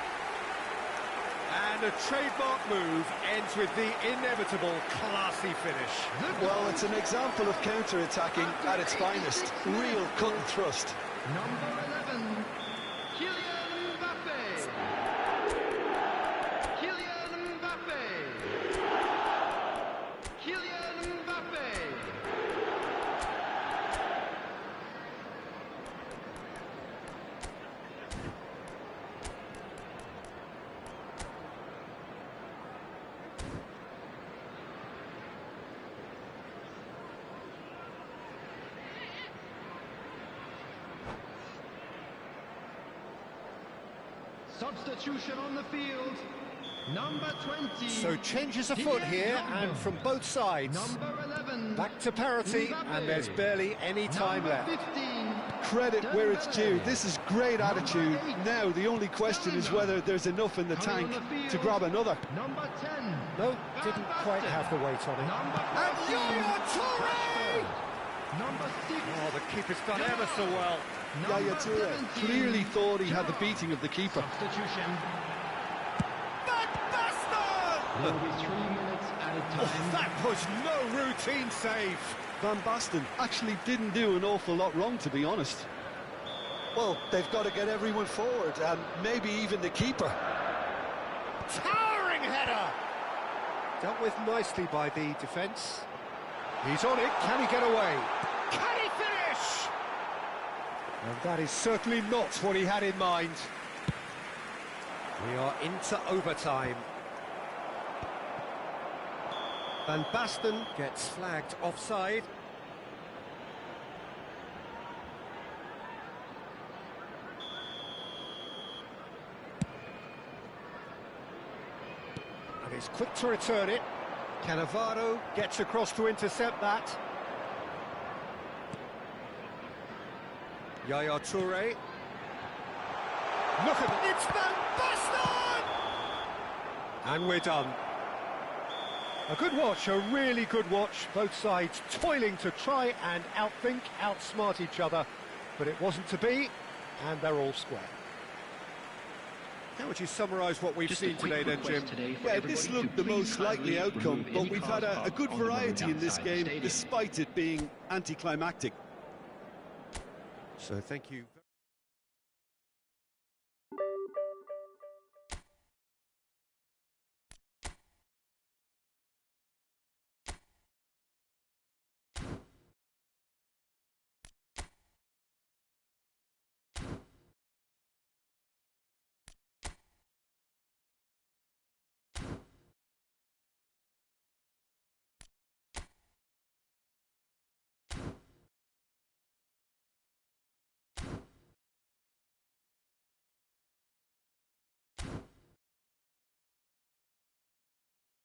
And a trademark move ends with the inevitable classy finish. Well, it's an example of counter-attacking at its finest. Real cut and thrust. Number 11, Kylian Mbappe. Kylian Mbappe. Kylian Mbappe. Substitution on the field, number 20. So changes afoot here, and from both sides. Number 11. Back to parity, Mbappe. and there's barely any time Number left. 15. Credit where it's due. This is great attitude. Now the only question is whether there's enough in the tank to grab another. Number 10. No, didn't quite have the weight on it. Number And 14. Yaya Toure! Number 6. Oh, the keeper's done ever so well. Yaya Toure clearly thought he had the beating of the keeper. Substitution. Van Basten! There will be 3 minutes added Oh, time. that was no routine save. Van Basten actually didn't do an awful lot wrong, to be honest. Well, they've got to get everyone forward, and maybe even the keeper. Towering header! Dealt with nicely by the defence. He's on it, can he get away? Can he finish? And that is certainly not what he had in mind. We are into overtime. Van Basten gets flagged offside. And he's quick to return it. Cannavaro gets across to intercept that. Yaya Toure. Look at it, it's Van Basten! And we're done. A good watch, a really good watch. Both sides toiling to try and outthink, outsmart each other. But it wasn't to be, and they're all square. How would you summarise what we've seen today then, Jim? Yeah, this looked the most likely outcome, but we've had a good variety in this game, despite it being anticlimactic. So thank you.